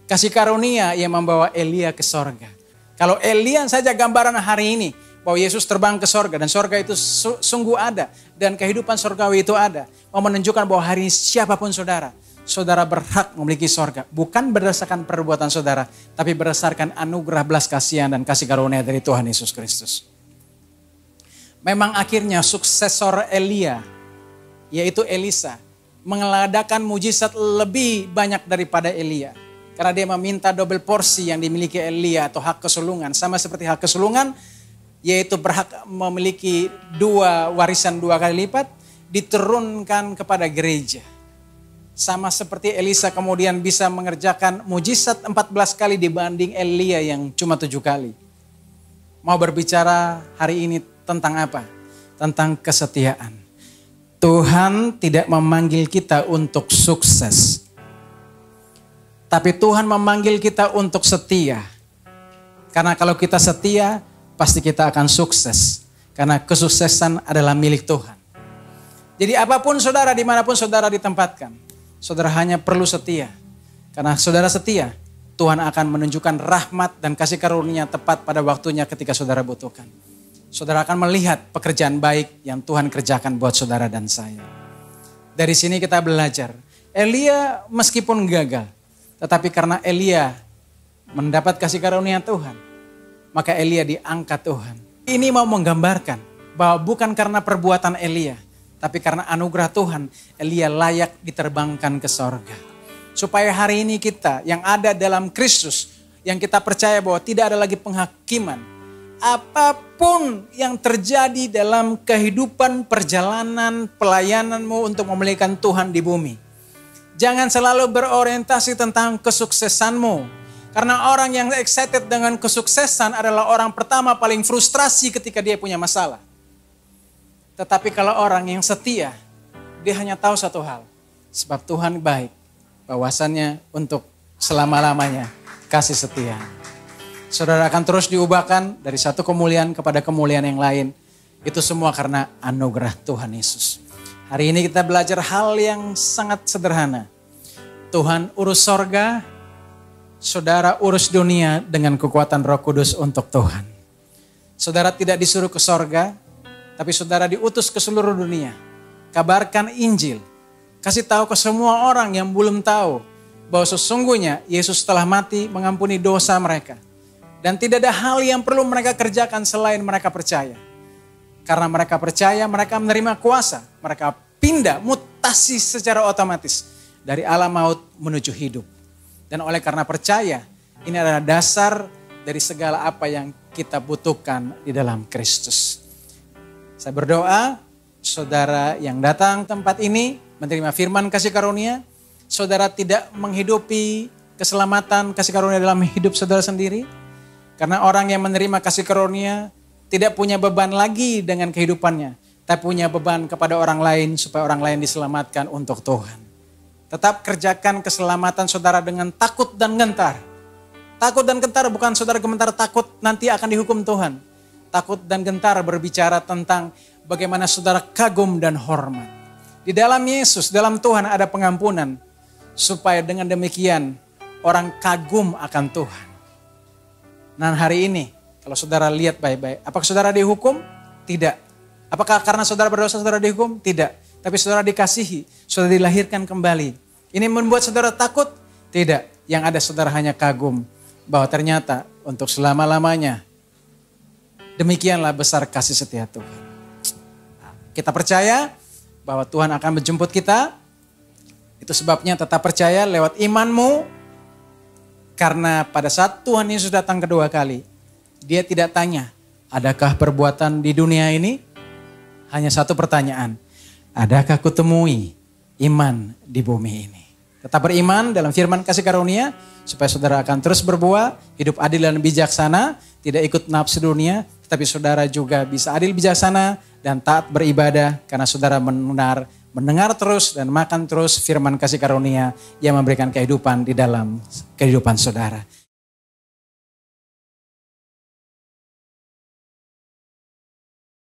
Kasih karunia yang membawa Elia ke sorga. Kalau Elia saja gambaran hari ini, bahwa Yesus terbang ke sorga dan sorga itu sungguh ada. Dan kehidupan sorgawi itu ada. Mau menunjukkan bahwa hari ini siapapun saudara, saudara berhak memiliki sorga. Bukan berdasarkan perbuatan saudara, tapi berdasarkan anugerah belas kasihan dan kasih karunia dari Tuhan Yesus Kristus. Memang akhirnya suksesor Elia, yaitu Elisa, mengadakan mujizat lebih banyak daripada Elia. Karena dia meminta double porsi yang dimiliki Elia atau hak kesulungan. Sama seperti hak kesulungan, yaitu berhak memiliki warisan 2 kali lipat, diturunkan kepada gereja. Sama seperti Elisa kemudian bisa mengerjakan mujizat 14 kali dibanding Elia yang cuma 7 kali. Mau berbicara hari ini tentang apa? Tentang kesetiaan. Tuhan tidak memanggil kita untuk sukses. Tapi Tuhan memanggil kita untuk setia. Karena kalau kita setia, pasti kita akan sukses. Karena kesuksesan adalah milik Tuhan. Jadi apapun saudara, dimanapun saudara ditempatkan, saudara hanya perlu setia. Karena saudara setia, Tuhan akan menunjukkan rahmat dan kasih karunia tepat pada waktunya ketika saudara butuhkan. Saudara akan melihat pekerjaan baik yang Tuhan kerjakan buat saudara dan saya. Dari sini kita belajar, Elia meskipun gagal, tetapi karena Elia mendapat kasih karunia Tuhan, maka Elia diangkat Tuhan. Ini mau menggambarkan bahwa bukan karena perbuatan Elia, tapi karena anugerah Tuhan, Elia layak diterbangkan ke sorga. Supaya hari ini kita yang ada dalam Kristus, yang kita percaya bahwa tidak ada lagi penghakiman. Apapun yang terjadi dalam kehidupan, perjalanan, pelayananmu untuk memuliakan Tuhan di bumi. Jangan selalu berorientasi tentang kesuksesanmu. Karena orang yang excited dengan kesuksesan adalah orang pertama paling frustrasi ketika dia punya masalah. Tetapi kalau orang yang setia, dia hanya tahu satu hal. Sebab Tuhan baik, bahwasannya untuk selama-lamanya kasih setia. Saudara akan terus diubahkan dari satu kemuliaan kepada kemuliaan yang lain. Itu semua karena anugerah Tuhan Yesus. Hari ini kita belajar hal yang sangat sederhana. Tuhan urus sorga, saudara urus dunia dengan kekuatan Roh Kudus untuk Tuhan. Saudara tidak disuruh ke sorga, tapi saudara diutus ke seluruh dunia. Kabarkan Injil, kasih tahu ke semua orang yang belum tahu bahwa sesungguhnya Yesus telah mati mengampuni dosa mereka. Dan tidak ada hal yang perlu mereka kerjakan selain mereka percaya. Karena mereka percaya, mereka menerima kuasa. Mereka pindah, mutasi secara otomatis. Dari alam maut menuju hidup. Dan oleh karena percaya, ini adalah dasar dari segala apa yang kita butuhkan di dalam Kristus. Saya berdoa, saudara yang datang tempat ini, menerima firman kasih karunia. Saudara tidak menghidupi keselamatan kasih karunia dalam hidup saudara sendiri. Karena orang yang menerima kasih karunia tidak punya beban lagi dengan kehidupannya. Tapi punya beban kepada orang lain supaya orang lain diselamatkan untuk Tuhan. Tetap kerjakan keselamatan saudara dengan takut dan gentar. Takut dan gentar bukan saudara gemetar takut nanti akan dihukum Tuhan. Takut dan gentar berbicara tentang bagaimana saudara kagum dan hormat. Di dalam Yesus, dalam Tuhan ada pengampunan. Supaya dengan demikian orang kagum akan Tuhan. Nah hari ini kalau saudara lihat baik-baik, apakah saudara dihukum? Tidak. Apakah karena saudara berdosa saudara dihukum? Tidak. Tapi saudara dikasihi, saudara dilahirkan kembali. Ini membuat saudara takut? Tidak. Yang ada saudara hanya kagum bahwa ternyata untuk selama-lamanya demikianlah besar kasih setia Tuhan. Kita percaya bahwa Tuhan akan menjemput kita. Itu sebabnya tetap percaya lewat imanmu. Karena pada saat Tuhan Yesus datang kedua kali, dia tidak tanya, adakah perbuatan di dunia ini? Hanya satu pertanyaan. Adakah kutemui iman di bumi ini? Tetap beriman dalam firman kasih karunia, supaya saudara akan terus berbuah, hidup adil dan bijaksana, tidak ikut nafsu dunia, tetapi saudara juga bisa adil bijaksana dan taat beribadah, karena saudara mendengar terus dan makan terus firman kasih karunia yang memberikan kehidupan di dalam kehidupan saudara.